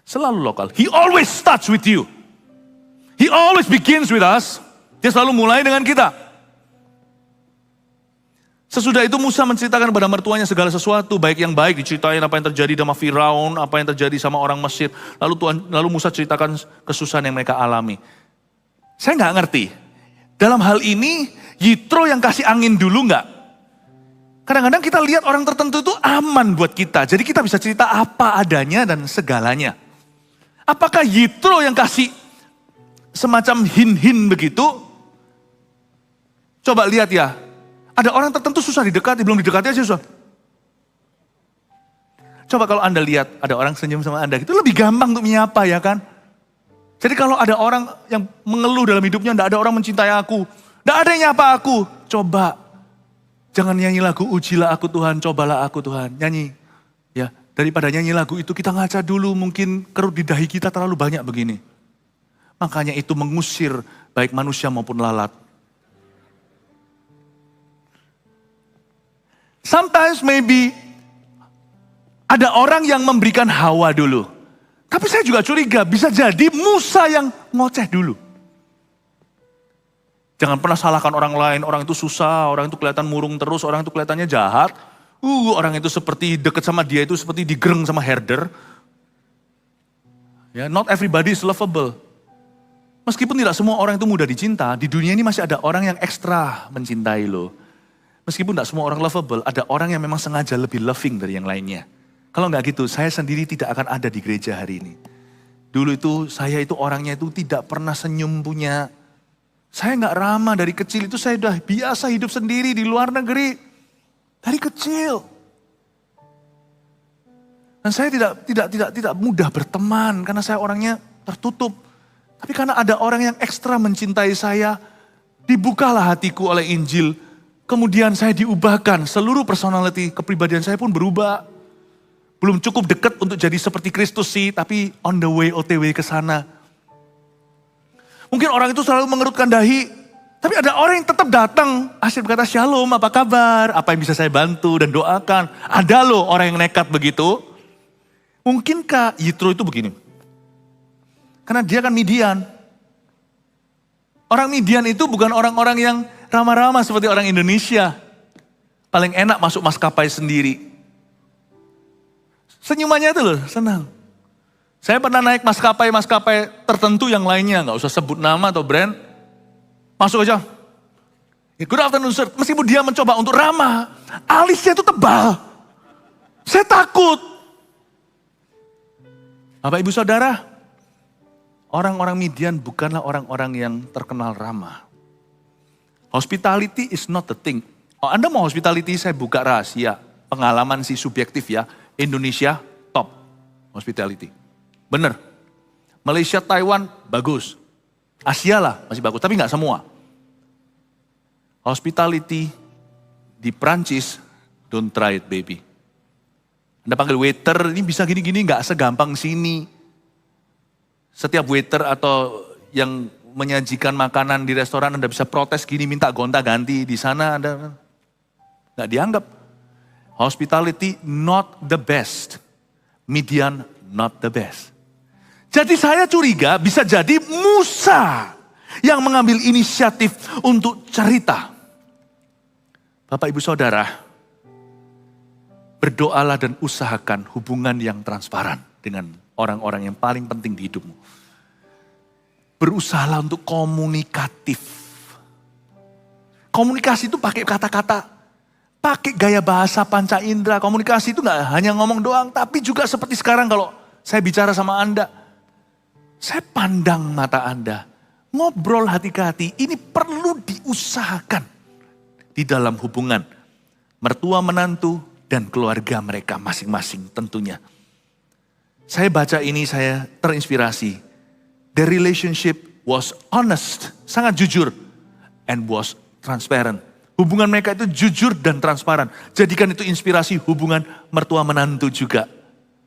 Selalu lokal. He always starts with you. He always begins with us. Dia selalu mulai dengan kita. Sesudah itu Musa menceritakan kepada mertuanya segala sesuatu. Baik yang baik diceritain apa yang terjadi sama Firaun. Apa yang terjadi sama orang Mesir. Lalu Musa ceritakan kesusahan yang mereka alami. Saya gak ngerti. Dalam hal ini Yitro yang kasih angin dulu enggak? Kadang-kadang kita lihat orang tertentu itu aman buat kita. Jadi kita bisa cerita apa adanya dan segalanya. Apakah Yitro yang kasih semacam hin-hin begitu? Coba lihat ya. Ada orang tertentu susah didekati, belum didekati aja susah. Coba kalau Anda lihat ada orang senyum sama Anda, itu lebih gampang untuk menyapa ya kan. Jadi kalau ada orang yang mengeluh dalam hidupnya, tidak ada orang mencintai aku, tidak ada yang nyapa aku, coba. Jangan nyanyi lagu ujilah aku Tuhan, cobalah aku Tuhan. Nyanyi. Ya, daripada nyanyi lagu itu kita ngaca dulu, mungkin kerut di dahi kita terlalu banyak begini. Makanya itu mengusir baik manusia maupun lalat. Sometimes maybe ada orang yang memberikan Hawa dulu. Tapi saya juga curiga, bisa jadi Musa yang ngoceh dulu. Jangan pernah salahkan orang lain, orang itu susah, orang itu kelihatan murung terus, orang itu kelihatannya jahat. Orang itu seperti deket sama dia itu seperti digereng sama herder. Ya, not everybody is lovable. Meskipun tidak semua orang itu mudah dicinta, di dunia ini masih ada orang yang ekstra mencintai lo. Meskipun tidak semua orang lovable, ada orang yang memang sengaja lebih loving dari yang lainnya. Kalau nggak gitu, saya sendiri tidak akan ada di gereja hari ini. Dulu itu saya itu orangnya itu tidak pernah senyum punya. Saya nggak ramah dari kecil itu, saya udah biasa hidup sendiri di luar negeri. Dari kecil. Dan saya tidak mudah berteman karena saya orangnya tertutup. Tapi karena ada orang yang ekstra mencintai saya, dibukalah hatiku oleh Injil. Kemudian saya diubahkan, seluruh personality, kepribadian saya pun berubah. Belum cukup dekat untuk jadi seperti Kristus sih, tapi on the way, OTW ke sana. Mungkin orang itu selalu mengerutkan dahi, tapi ada orang yang tetap datang, asyik berkata shalom, apa kabar, apa yang bisa saya bantu dan doakan. Ada loh orang yang nekat begitu. Mungkinkah Yitro itu begini? Karena dia kan Midian. Orang Midian itu bukan orang-orang yang ramah-ramah seperti orang Indonesia. Paling enak masuk maskapai sendiri. Senyumannya itu loh, senang. Saya pernah naik maskapai tertentu yang lainnya, gak usah sebut nama atau brand. Masuk aja. Good afternoon sir. Meskipun dia mencoba untuk ramah, alisnya itu tebal. Saya takut. Bapak ibu saudara, orang-orang Midian bukanlah orang-orang yang terkenal ramah. Hospitality is not the thing. Oh, Anda mau hospitality, saya buka rahasia. Pengalaman sih subjektif ya. Indonesia top hospitality. Bener. Malaysia, Taiwan bagus. Asia lah masih bagus, tapi nggak semua. Hospitality di Prancis, don't try it baby. Anda panggil waiter, ini bisa gini-gini, nggak segampang sini. Setiap waiter atau yang menyajikan makanan di restoran Anda bisa protes gini, minta gonta-ganti. Di sana Anda nggak dianggap. Hospitality not the best. Midian not the best. Jadi saya curiga bisa jadi Musa yang mengambil inisiatif untuk cerita. Bapak ibu saudara, berdoalah dan usahakan hubungan yang transparan dengan orang-orang yang paling penting di hidupmu. Berusahalah untuk komunikatif. Komunikasi itu pakai kata-kata. Pakai gaya bahasa panca indera, komunikasi itu gak hanya ngomong doang, tapi juga seperti sekarang kalau saya bicara sama Anda. Saya pandang mata Anda, ngobrol hati ke hati, ini perlu diusahakan di dalam hubungan mertua menantu dan keluarga mereka masing-masing tentunya. Saya baca ini, saya terinspirasi. The relationship was honest, sangat jujur, and was transparent. Hubungan mereka itu jujur dan transparan. Jadikan itu inspirasi hubungan mertua menantu juga.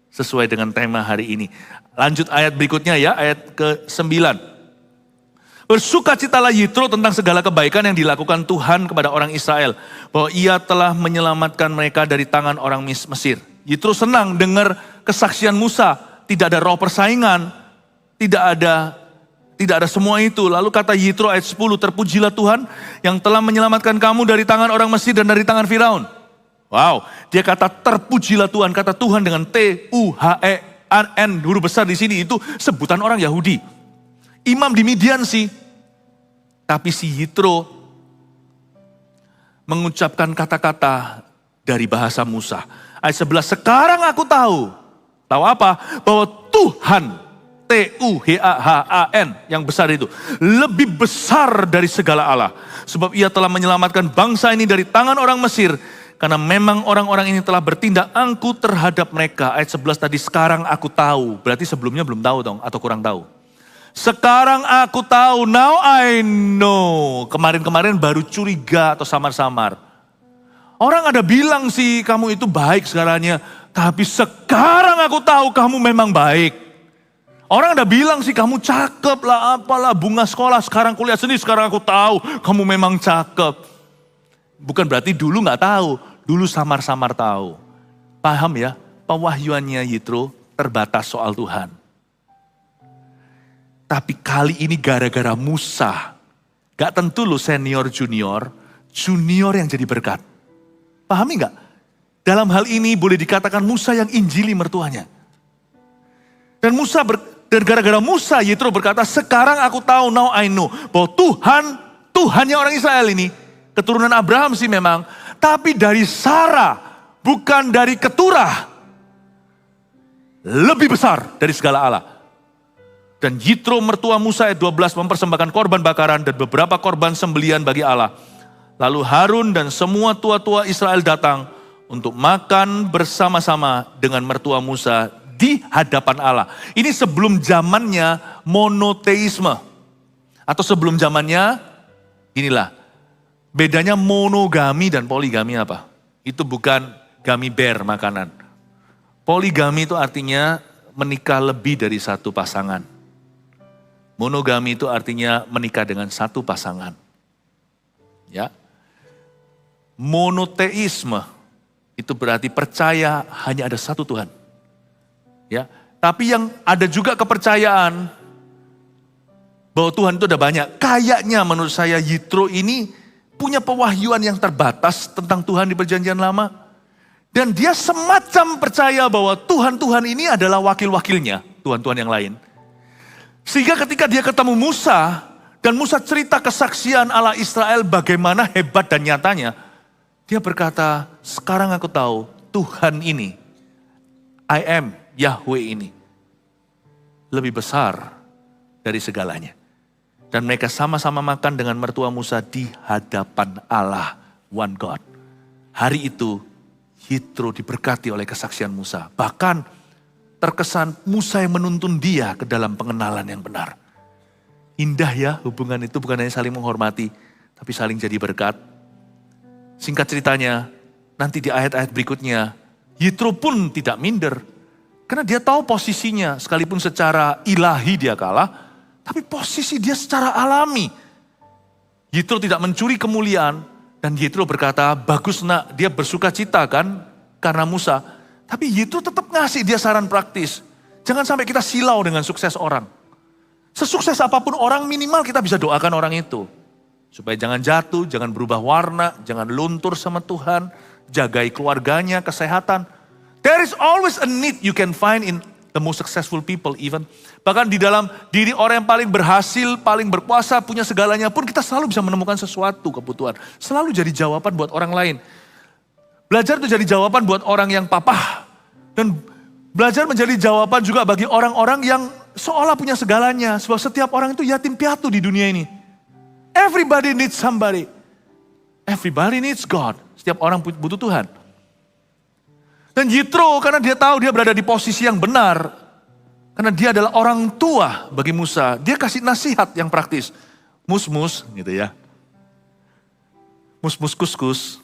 Sesuai dengan tema hari ini. Lanjut ayat berikutnya ya, ayat ke-9. Bersukacitalah Yitro tentang segala kebaikan yang dilakukan Tuhan kepada orang Israel. Bahwa ia telah menyelamatkan mereka dari tangan orang Mesir. Yitro senang dengar kesaksian Musa. Tidak ada roh persaingan. Tidak ada semua itu. Lalu kata Yitro ayat 10, terpujilah Tuhan yang telah menyelamatkan kamu dari tangan orang Mesir dan dari tangan Firaun. Wow, dia kata terpujilah Tuhan, kata Tuhan dengan T-U-H-E-N, huruf besar di sini itu sebutan orang Yahudi. Imam di Midian sih, tapi si Yitro mengucapkan kata-kata dari bahasa Musa. Ayat 11, sekarang aku tahu apa? Bahwa Tuhan, T-U-H-A-N yang besar itu. Lebih besar dari segala Allah. Sebab ia telah menyelamatkan bangsa ini dari tangan orang Mesir. Karena memang orang-orang ini telah bertindak angkuh terhadap mereka. Ayat 11 tadi, sekarang aku tahu. Berarti sebelumnya belum tahu dong, atau kurang tahu. Sekarang aku tahu, now I know. Kemarin-kemarin baru curiga atau samar-samar. Orang ada bilang sih kamu itu baik segalanya. Tapi sekarang aku tahu kamu memang baik. Orang ada bilang sih kamu cakep lah, apalah, bunga sekolah. Sekarang kuliah seni, sekarang aku tahu kamu memang cakep. Bukan berarti dulu gak tahu. Dulu samar-samar tahu. Paham ya? Pewahyuannya Yitro terbatas soal Tuhan. Tapi kali ini gara-gara Musa. Gak tentu loh senior junior. Junior yang jadi berkat. Pahami gak? Dalam hal ini boleh dikatakan Musa yang injili mertuanya. Dan gara-gara Musa Yitro berkata, sekarang aku tahu, now I know. Bahwa Tuhannya orang Israel ini. Keturunan Abraham sih memang. Tapi dari Sarah, bukan dari keturah. Lebih besar dari segala Allah. Dan Yitro mertua Musa ayat 12 mempersembahkan korban bakaran dan beberapa korban sembelian bagi Allah. Lalu Harun dan semua tua-tua Israel datang untuk makan bersama-sama dengan mertua Musa di hadapan Allah. Ini sebelum zamannya monoteisme. Atau sebelum zamannya, inilah. Bedanya monogami dan poligami apa? Itu bukan gummy bear makanan. Poligami itu artinya menikah lebih dari satu pasangan. Monogami itu artinya menikah dengan satu pasangan. Ya. Monoteisme itu berarti percaya hanya ada satu Tuhan. Ya. Tapi yang ada juga kepercayaan bahwa Tuhan itu ada banyak. Kayaknya menurut saya Yitro ini punya pewahyuan yang terbatas tentang Tuhan di perjanjian lama. Dan dia semacam percaya bahwa Tuhan-Tuhan ini adalah wakil-wakilnya, Tuhan-Tuhan yang lain. Sehingga ketika dia ketemu Musa, dan Musa cerita kesaksian Allah Israel bagaimana hebat dan nyatanya. Dia berkata, sekarang aku tahu Tuhan ini, I am Yahweh ini, lebih besar dari segalanya. Dan mereka sama-sama makan dengan mertua Musa di hadapan Allah, one God. Hari itu, Yitro diberkati oleh kesaksian Musa. Bahkan terkesan Musa yang menuntun dia ke dalam pengenalan yang benar. Indah ya hubungan itu, bukan hanya saling menghormati, tapi saling jadi berkat. Singkat ceritanya, nanti di ayat-ayat berikutnya, Yitro pun tidak minder. Karena dia tahu posisinya, sekalipun secara ilahi dia kalah, tapi posisi dia secara alami. Yitro tidak mencuri kemuliaan. Dan Yitro berkata, bagus nak, dia bersuka cita kan karena Musa. Tapi Yitro tetap ngasih dia saran praktis. Jangan sampai kita silau dengan sukses orang. Sesukses apapun orang, minimal kita bisa doakan orang itu. Supaya jangan jatuh, jangan berubah warna, jangan luntur sama Tuhan. Jagai keluarganya, kesehatan. There is always a need you can find in the most successful people even. Bahkan di dalam diri orang yang paling berhasil, paling berkuasa, punya segalanya pun kita selalu bisa menemukan sesuatu kebutuhan. Selalu jadi jawaban buat orang lain. Belajar itu jadi jawaban buat orang yang papah. Dan belajar menjadi jawaban juga bagi orang-orang yang seolah punya segalanya. Sebab setiap orang itu yatim piatu di dunia ini. Everybody needs somebody. Everybody needs God. Setiap orang butuh Tuhan. Dan Yitro karena dia tahu dia berada di posisi yang benar. Karena dia adalah orang tua bagi Musa. Dia kasih nasihat yang praktis. Mus-mus gitu ya. Mus-mus kus-kus.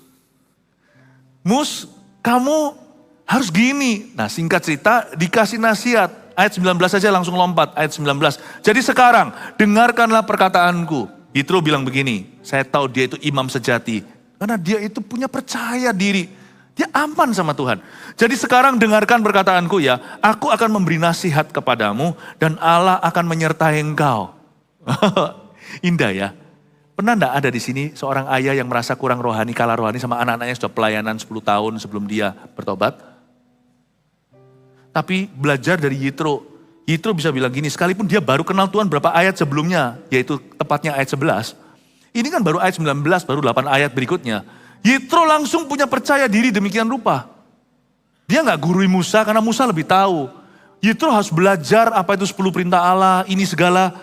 Mus, kamu harus gini. Nah singkat cerita dikasih nasihat. Ayat 19 saja langsung lompat. Ayat 19. Jadi sekarang dengarkanlah perkataanku. Yitro bilang begini. Saya tahu dia itu imam sejati. Karena dia itu punya percaya diri. Dia aman sama Tuhan. Jadi sekarang dengarkan perkataanku ya. Aku akan memberi nasihat kepadamu dan Allah akan menyertai engkau. Indah ya. Pernah enggak ada di sini seorang ayah yang merasa kurang rohani, kalah rohani sama anak-anaknya sudah pelayanan 10 tahun sebelum dia bertobat? Tapi belajar dari Yitro. Yitro bisa bilang gini, sekalipun dia baru kenal Tuhan berapa ayat sebelumnya, yaitu tepatnya ayat 11. Ini kan baru ayat 19, baru 8 ayat berikutnya. Yitro langsung punya percaya diri demikian rupa. Dia gak gurui Musa karena Musa lebih tahu. Yitro harus belajar apa itu 10 perintah Allah, ini segala.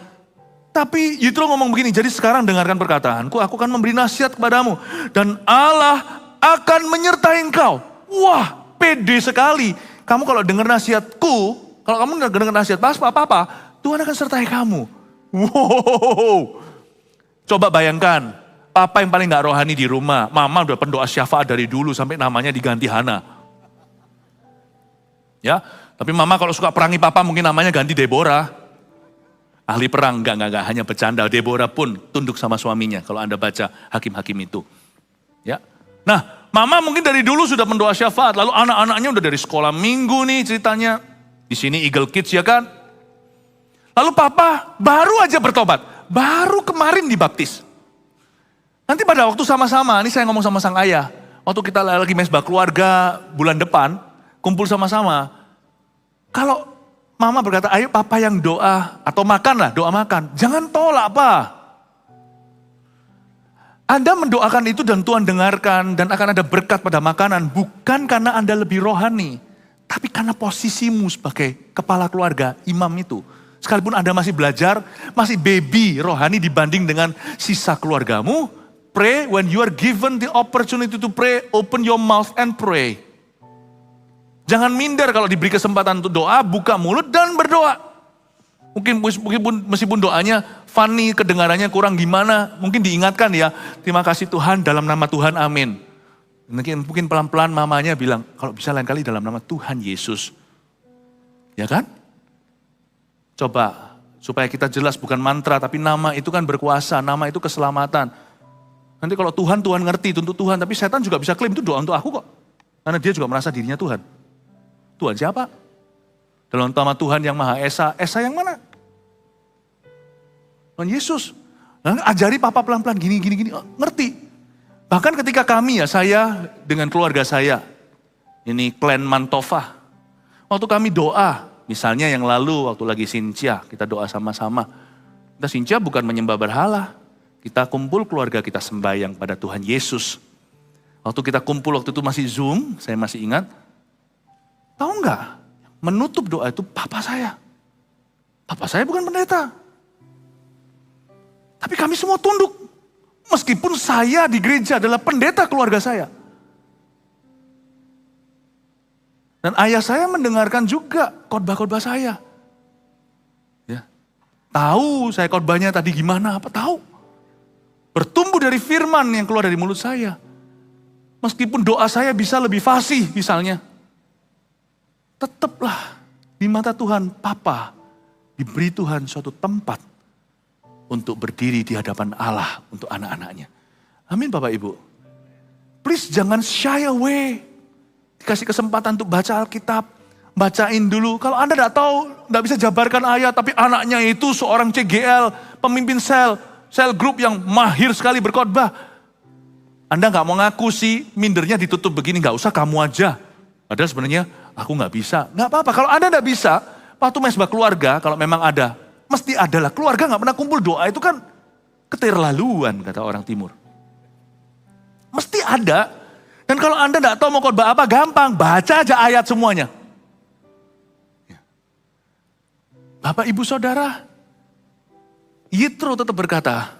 Tapi Yitro ngomong begini, jadi sekarang dengarkan perkataanku, aku akan memberi nasihat kepadamu. Dan Allah akan menyertai engkau. Wah, pede sekali. Kamu kalau dengar nasihatku, kalau kamu dengar nasihat papa, Tuhan akan sertai kamu. Wow. Coba bayangkan, papa yang paling gak rohani di rumah, mama udah pendoa syafaat dari dulu sampai namanya diganti Hana. Ya, tapi mama kalau suka perangi papa mungkin namanya ganti Deborah. Ahli perang, enggak, hanya bercanda. Deborah pun tunduk sama suaminya kalau Anda baca hakim-hakim itu. Ya. Nah, mama mungkin dari dulu sudah mendoa syafaat, lalu anak-anaknya udah dari sekolah minggu nih ceritanya. Di sini Eagle Kids ya kan. Lalu papa baru aja bertobat, baru kemarin dibaptis. Nanti pada waktu sama-sama, ini saya ngomong sama sang ayah, waktu kita lagi mesbah keluarga bulan depan, kumpul sama-sama. Kalau mama berkata, ayo papa yang doa, atau makanlah, doa makan. Jangan tolak, Pak. Anda mendoakan itu dan Tuhan dengarkan, dan akan ada berkat pada makanan. Bukan karena Anda lebih rohani, tapi karena posisimu sebagai kepala keluarga, imam itu. Sekalipun Anda masih belajar, masih baby rohani dibanding dengan sisa keluargamu, pray when you are given the opportunity to pray, open your mouth and pray. Jangan minder kalau diberi kesempatan untuk doa, buka mulut dan berdoa. Meskipun doanya funny, kedengarannya kurang gimana, mungkin diingatkan ya, terima kasih Tuhan dalam nama Tuhan, amin. Mungkin pelan-pelan mamanya bilang, kalau bisa lain kali dalam nama Tuhan Yesus. Ya kan? Coba, supaya kita jelas bukan mantra, tapi nama itu kan berkuasa, nama itu keselamatan. Nanti kalau Tuhan ngerti, tuntut Tuhan, tapi setan juga bisa klaim itu doa untuk aku kok. Karena dia juga merasa dirinya Tuhan. Tuhan siapa? Dalam nama Tuhan yang Maha Esa. Esa yang mana? Tuhan Yesus. Nah, ajari papa pelan-pelan gini. Ngerti. Bahkan ketika kami ya, saya dengan keluarga saya. Ini klan Mantova. Waktu kami doa. Misalnya yang lalu waktu lagi Sincia. Kita doa sama-sama. Kita Sincia bukan menyembah berhala. Kita kumpul keluarga kita sembahyang pada Tuhan Yesus. Waktu kita kumpul waktu itu masih Zoom. Saya masih ingat. Tahu nggak, menutup doa itu papa saya. Papa saya bukan pendeta. Tapi kami semua tunduk. Meskipun saya di gereja adalah pendeta keluarga saya. Dan ayah saya mendengarkan juga khotbah-khotbah saya. Ya. Tahu saya khotbahnya tadi gimana, apa tahu. Bertumbuh dari firman yang keluar dari mulut saya. Meskipun doa saya bisa lebih fasih misalnya. Tetaplah di mata Tuhan, papa diberi Tuhan suatu tempat untuk berdiri di hadapan Allah untuk anak-anaknya. Amin Bapak Ibu. Please jangan shy away. Dikasih kesempatan untuk baca Alkitab, bacain dulu. Kalau Anda tidak tahu, tidak bisa jabarkan ayat, tapi anaknya itu seorang CGL, pemimpin sel group yang mahir sekali berkhotbah. Anda nggak mau ngaku sih, mindernya ditutup begini, nggak usah kamu aja. Padahal sebenarnya aku nggak bisa. Nggak apa-apa, kalau Anda nggak bisa, waktu mesbah keluarga, kalau memang ada, mesti adalah. Keluarga nggak pernah kumpul doa, itu kan keterlaluan, kata orang timur. Mesti ada. Dan kalau Anda nggak tahu mau khotbah apa, gampang, baca aja ayat semuanya. Bapak, Ibu, Saudara, Yitro tetap berkata,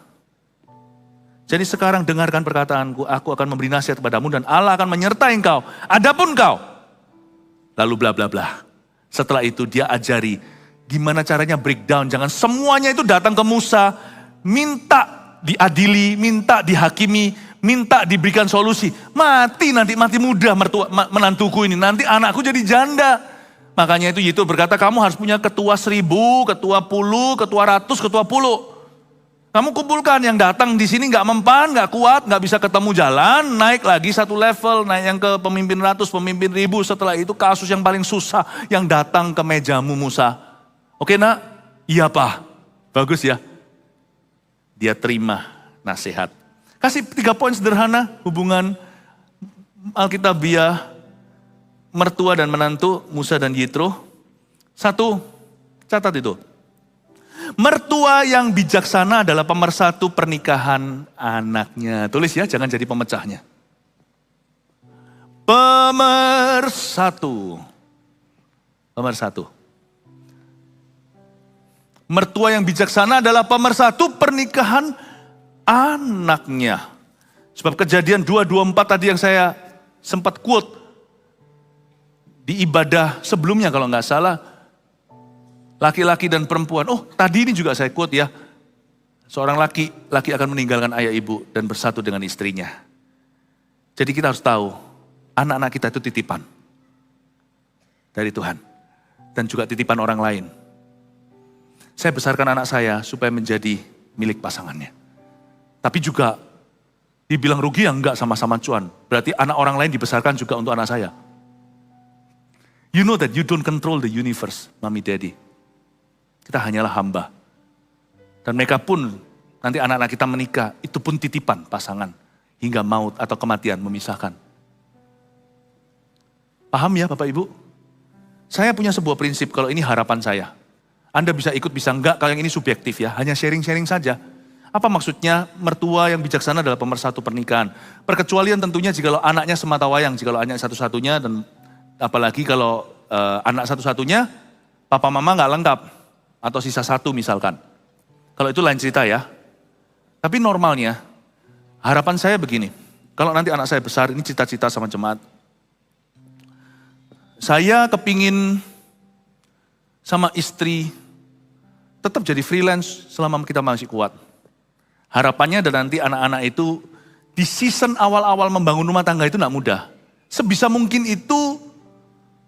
jadi sekarang dengarkan perkataanku, aku akan memberi nasihat kepadamu dan Allah akan menyertai engkau. Adapun kau, lalu bla bla bla. Setelah itu dia ajari gimana caranya breakdown. Jangan semuanya itu datang ke Musa, minta diadili, minta dihakimi, minta diberikan solusi. Mati muda menantuku ini, nanti anakku jadi janda. Makanya itu Yitro berkata, kamu harus punya ketua 1000, ketua 10, ketua 100, ketua 10. Kamu kumpulkan yang datang di sini nggak mempan, nggak kuat, nggak bisa ketemu jalan, naik lagi satu level, naik yang ke pemimpin 100, pemimpin 1000. Setelah itu kasus yang paling susah yang datang ke mejamu Musa. Oke nak? Iya Pak. Bagus ya. Dia terima nasihat. Kasih 3 poin sederhana hubungan Alkitabiah, mertua dan menantu Musa dan Yitro. 1, catat itu. Mertua yang bijaksana adalah pemersatu pernikahan anaknya. Tulis ya, jangan jadi pemecahnya. Pemersatu. Mertua yang bijaksana adalah pemersatu pernikahan anaknya. Sebab Kejadian 2:24 tadi yang saya sempat quote di ibadah sebelumnya kalau nggak salah, laki-laki dan perempuan. Oh, tadi ini juga saya quote ya. Seorang laki akan meninggalkan ayah ibu dan bersatu dengan istrinya. Jadi kita harus tahu, anak-anak kita itu titipan dari Tuhan. Dan juga titipan orang lain. Saya besarkan anak saya supaya menjadi milik pasangannya. Tapi juga dibilang rugi ya enggak, sama-sama cuan. Berarti anak orang lain dibesarkan juga untuk anak saya. You know that you don't control the universe, Mami Daddy. Kita hanyalah hamba. Dan mereka pun, nanti anak-anak kita menikah, itu pun titipan pasangan. Hingga maut atau kematian memisahkan. Paham ya Bapak Ibu? Saya punya sebuah prinsip, kalau ini harapan saya. Anda bisa ikut, bisa enggak, kalau yang ini subjektif ya. Hanya sharing-sharing saja. Apa maksudnya mertua yang bijaksana adalah pemersatu pernikahan. Perkecualian tentunya jikalau anaknya sematawayang, jikalau anak satu-satunya, dan apalagi kalau anak satu-satunya, papa mama nggak lengkap, atau sisa satu misalkan. Kalau itu lain cerita ya. Tapi normalnya, harapan saya begini, kalau nanti anak saya besar, ini cita-cita sama jemaat. Saya kepingin sama istri tetap jadi freelance selama kita masih kuat. Harapannya dan nanti anak-anak itu di season awal-awal membangun rumah tangga itu enggak mudah. Sebisa mungkin itu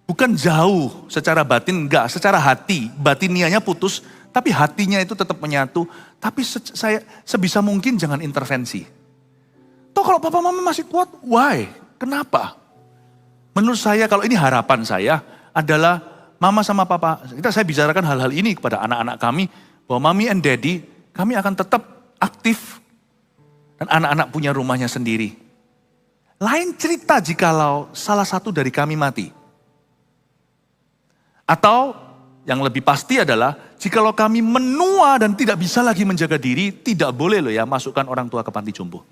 bukan jauh secara batin, enggak. Secara hati, batinianya putus, tapi hatinya itu tetap menyatu. Tapi saya sebisa mungkin jangan intervensi. Toh kalau papa mama masih kuat, why? Kenapa? Menurut saya kalau ini harapan saya adalah mama sama papa, saya bicarakan hal-hal ini kepada anak-anak kami, bahwa mami and daddy, kami akan tetap aktif, dan anak-anak punya rumahnya sendiri. Lain cerita jikalau salah satu dari kami mati. Atau yang lebih pasti adalah, jikalau kami menua dan tidak bisa lagi menjaga diri, tidak boleh loh ya masukkan orang tua ke panti jompo.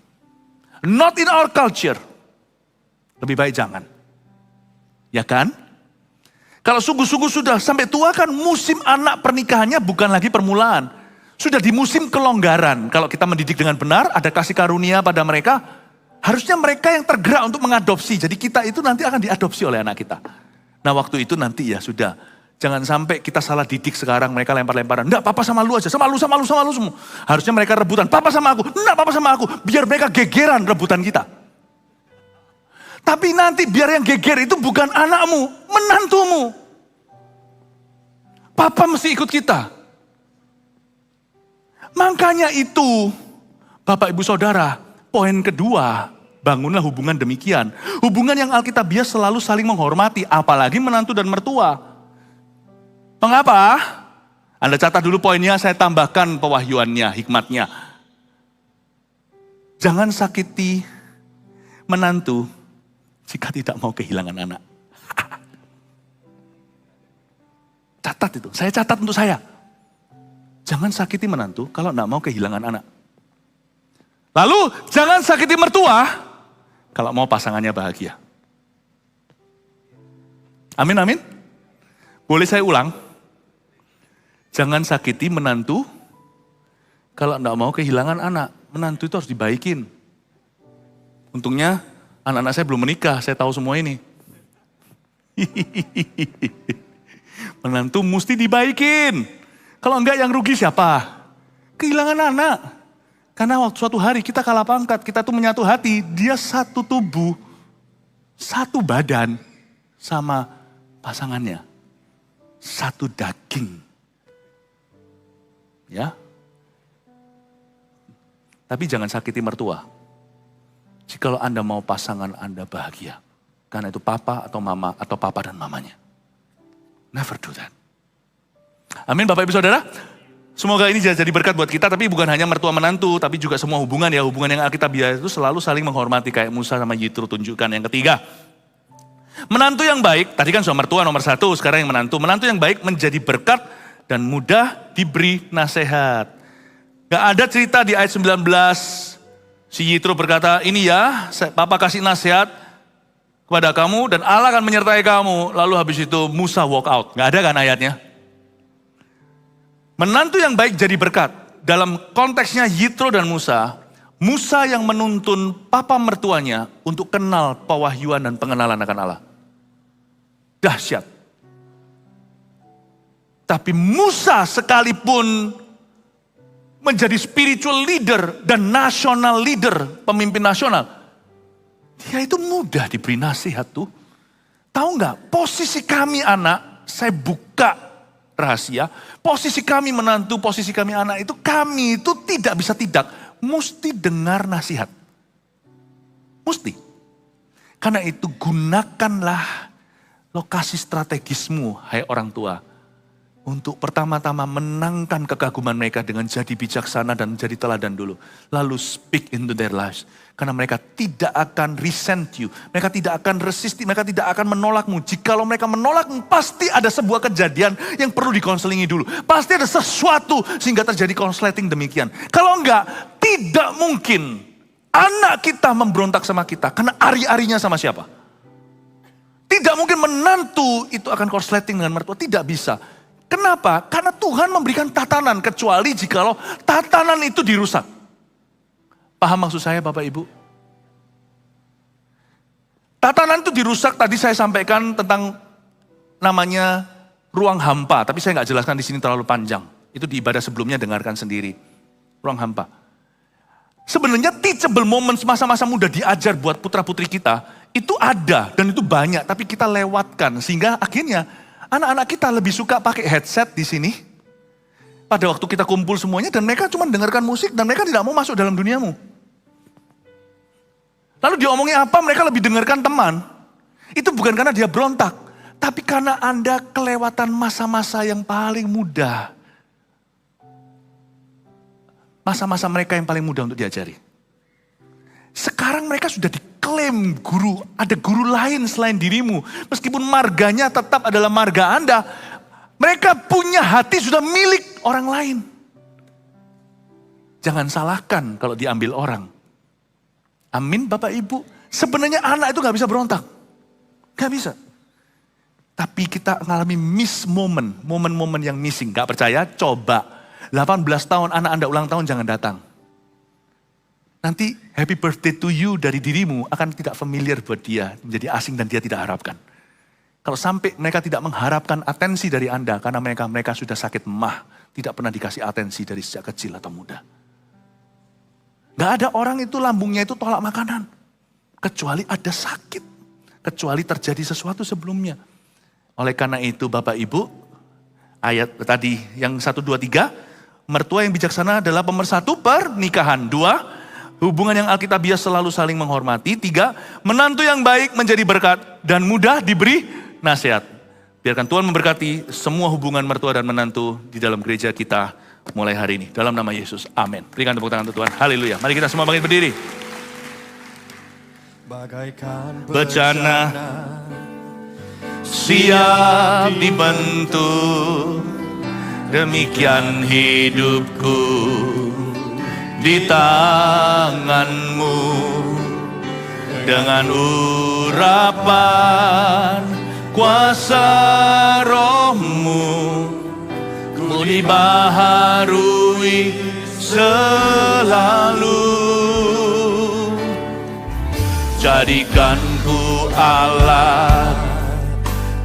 Not in our culture. Lebih baik jangan. Ya kan? Kalau sungguh-sungguh sudah sampai tua kan musim anak pernikahannya bukan lagi permulaan. Sudah di musim kelonggaran. Kalau kita mendidik dengan benar, ada kasih karunia pada mereka, harusnya mereka yang tergerak untuk mengadopsi. Jadi kita itu nanti akan diadopsi oleh anak kita. Nah waktu itu nanti ya sudah. Jangan sampai kita salah didik sekarang, mereka lempar-lemparan. Enggak, papa sama lu aja, sama lu semua. Harusnya mereka rebutan, papa sama aku, enggak papa sama aku. Biar mereka gegeran rebutan kita. Tapi nanti biar yang geger itu bukan anakmu, menantumu. Papa mesti ikut kita. Makanya itu, Bapak Ibu Saudara, poin kedua, bangunlah hubungan demikian. Hubungan yang alkitabiah selalu saling menghormati, apalagi menantu dan mertua. Mengapa? Anda catat dulu poinnya, saya tambahkan pewahyuannya, hikmatnya. Jangan sakiti menantu jika tidak mau kehilangan anak. Catat itu, saya catat untuk saya. Jangan sakiti menantu kalau tidak mau kehilangan anak. Lalu jangan sakiti mertua kalau mau pasangannya bahagia. Amin, amin. Boleh saya ulang? Jangan sakiti menantu kalau tidak mau kehilangan anak. Menantu itu harus dibaikin. Untungnya anak-anak saya belum menikah, saya tahu semua ini. Menantu mesti dibaikin. Kalau enggak yang rugi siapa? Kehilangan anak. Karena waktu suatu hari kita kalah pangkat, kita tuh menyatu hati, dia satu tubuh, satu badan sama pasangannya. Satu daging. Ya. Tapi jangan sakiti mertua. Jikalau Anda mau pasangan Anda bahagia. Karena itu papa atau mama atau papa dan mamanya. Never do that. Amin Bapak Ibu Saudara. Semoga ini jadi berkat buat kita, tapi bukan hanya mertua menantu, tapi juga semua hubungan ya. Hubungan yang alkitabiah itu selalu saling menghormati, kayak Musa sama Yitro tunjukkan. Yang ketiga, menantu yang baik, tadi kan soal mertua nomor 1, sekarang yang menantu. Menantu yang baik menjadi berkat dan mudah diberi nasihat. Gak ada cerita di ayat 19, si Yitro berkata, ini ya, papa kasih nasihat kepada kamu dan Allah akan menyertai kamu. Lalu habis itu Musa walk out. Gak ada kan ayatnya? Menantu yang baik jadi berkat. Dalam konteksnya Yitro dan Musa, Musa yang menuntun papa mertuanya untuk kenal pewahyuan dan pengenalan akan Allah. Dahsyat. Tapi Musa sekalipun menjadi spiritual leader dan national leader, pemimpin nasional, dia itu mudah diberi nasihat tuh. Tahu nggak, posisi kami anak, saya buka rahasia, posisi kami menantu, posisi kami anak itu, kami itu tidak bisa tidak, mesti dengar nasihat. Mesti. Karena itu gunakanlah lokasi strategismu, hai orang tua, untuk pertama-tama menangkan kekaguman mereka dengan jadi bijaksana dan jadi teladan dulu. Lalu speak into their lives. Karena mereka tidak akan resent you. Mereka tidak akan resist, mereka tidak akan menolakmu. Jikalau mereka menolakmu, pasti ada sebuah kejadian yang perlu dikonselingi dulu. Pasti ada sesuatu sehingga terjadi konsleting demikian. Kalau enggak, tidak mungkin anak kita memberontak sama kita. Karena ari-arinya sama siapa? Tidak mungkin menantu itu akan konsleting dengan mertua. Tidak bisa. Kenapa? Karena Tuhan memberikan tatanan, kecuali jikalau tatanan itu dirusak. Paham maksud saya Bapak Ibu? Tatanan itu dirusak, tadi saya sampaikan tentang namanya ruang hampa. Tapi saya nggak jelaskan di sini terlalu panjang. Itu di ibadah sebelumnya dengarkan sendiri. Ruang hampa. Sebenarnya teachable moments masa-masa muda diajar buat putra-putri kita, itu ada dan itu banyak. Tapi kita lewatkan sehingga akhirnya anak-anak kita lebih suka pakai headset di sini. Pada waktu kita kumpul semuanya dan mereka cuma dengarkan musik dan mereka tidak mau masuk dalam duniamu. Lalu diomongin apa, mereka lebih dengarkan teman. Itu bukan karena dia berontak, tapi karena Anda kelewatan masa-masa yang paling mudah. Masa-masa mereka yang paling mudah untuk diajari. Sekarang mereka sudah diklaim guru, ada guru lain selain dirimu. Meskipun marganya tetap adalah marga Anda, mereka punya hati sudah milik orang lain. Jangan salahkan kalau diambil orang. Amin Bapak Ibu. Sebenarnya anak itu gak bisa berontak. Gak bisa. Tapi kita mengalami miss moment, momen-momen yang missing. Gak percaya? Coba. 18 tahun anak Anda ulang tahun jangan datang. Nanti happy birthday to you dari dirimu akan tidak familiar buat dia. Menjadi asing dan dia tidak harapkan. Kalau sampai mereka tidak mengharapkan atensi dari Anda. Karena mereka sudah sakit mah. Tidak pernah dikasih atensi dari sejak kecil atau muda. Gak ada orang itu lambungnya itu tolak makanan. Kecuali ada sakit. Kecuali terjadi sesuatu sebelumnya. Oleh karena itu Bapak Ibu. Ayat tadi yang 1, 2, 3. Mertua yang bijaksana adalah pemersatu pernikahan. 2. Hubungan yang alkitabiah selalu saling menghormati. 3. Menantu yang baik menjadi berkat. Dan mudah diberi nasihat. Biarkan Tuhan memberkati semua hubungan mertua dan menantu di dalam gereja kita mulai hari ini. Dalam nama Yesus. Amin. Berikan tepuk tangan untuk Tuhan. Haleluya. Mari kita semua bangkit berdiri. Bagaikan Bencana siap dibentuk. Demikian hidupku di tanganmu. Dengan urapan kuasa rohmu, ku dibaharui selalu. Jadikan ku Allah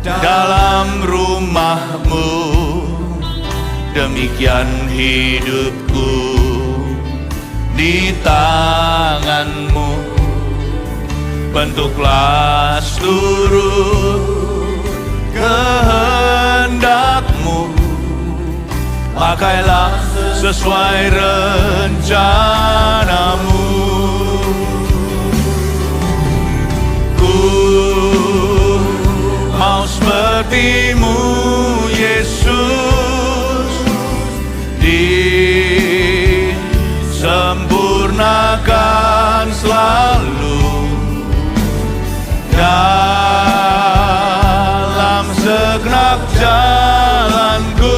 dalam rumahmu. Demikian hidupku di tanganmu. Bentuklah seluruh kehendakmu. Pakailah sesuai rencanamu. Ku mau sepertimu Yesus, disempurnakan selalu dalam segenap jalanku,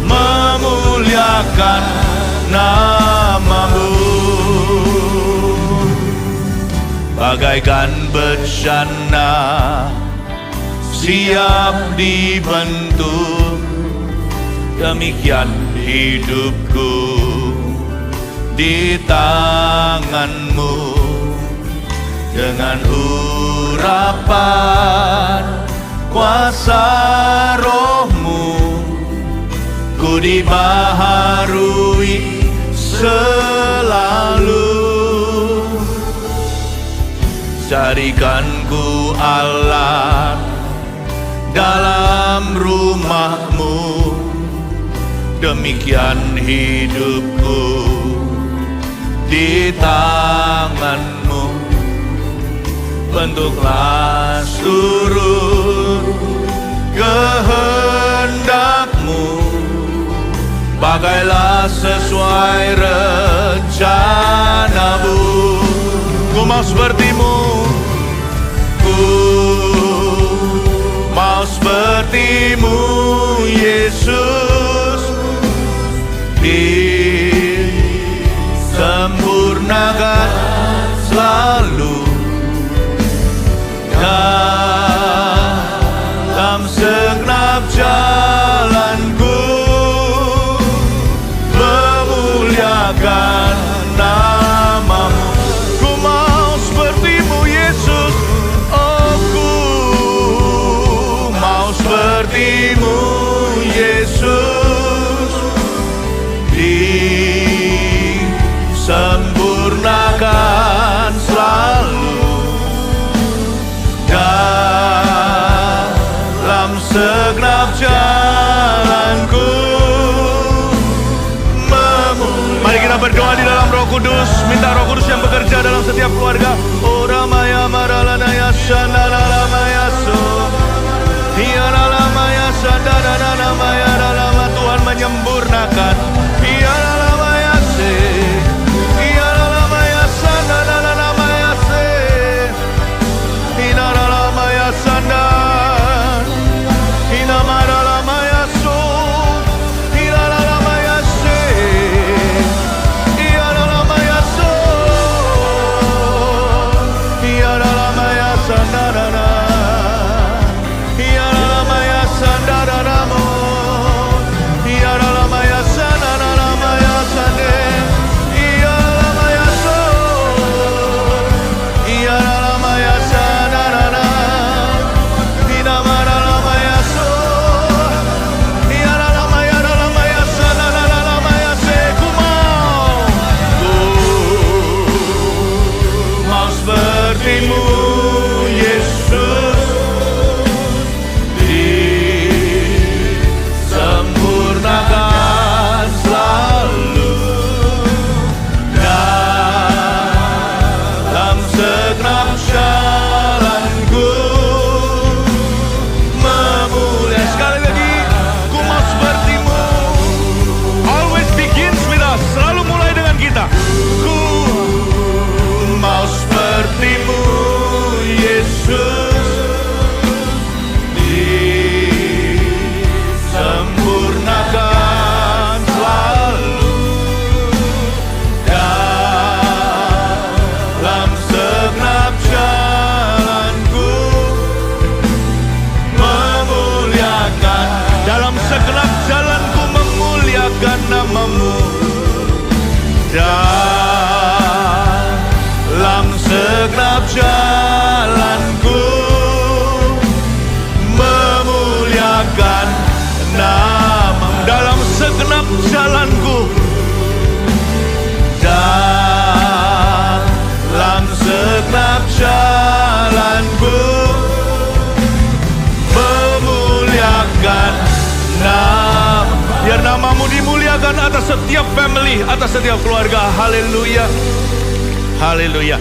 memuliakan namamu. Bagaikan bencana siap dibentuk. Demikian hidupku di tangan-Mu. Dengan urapan kuasa Roh-Mu, ku dibaharui selalu. Carikan ku Allah dalam rumah-Mu, demikian hidupku di tangan-Mu. Bentuklah seluruh kehendak-Mu, pakailah sesuai rencana-Mu. Ku mau seperti-Mu, ku mau seperti-Mu Yesus, disempurnakan selalu dalam segenap jalanku, memuliakan nama-Mu. Ku mau seperti-Mu Yesus, oh ku mau seperti-Mu Yesus, disempurnakan selalu dalam segenap jalanku. Mari kita berdoa di dalam Roh Kudus, minta Roh Kudus yang bekerja dalam setiap keluarga. Ora maya maralana ya shanala maya so, hiara maya shanala maya ralama. Tuhan menyempurnakan, hiara maya se, hiara maya shanala maya se, hiara maya shanala, hiara maya so, hiara maya se, hiara maya so, hiara maya shanala, hiara maya shanala mo, hiara maya shanala maya sane, hiara maya so, hiara maya shanala, hiara maya so, hiara maya shanala maya se. Ku mau seperti-Mu Yesus, disempurnakan selalu dalam segenap jalanku, memuliakan. Sekali lagi, ku mau seperti-Mu. Always begins with us, selalu mulai dengan kita. Ku mau seperti-Mu Yesus, disempurnakan selalu dalam segenap jalanku, memuliakan dalam segenap jalanku, memuliakan nama-Mu. Dalam segenap jalanku, memuliakan nama-Mu. Dalam segenap jalanku, dalam segenap jalanku, memuliakan nama. Biar nama-Mu dimuliakan atas setiap family, atas setiap keluarga. Haleluya, haleluya.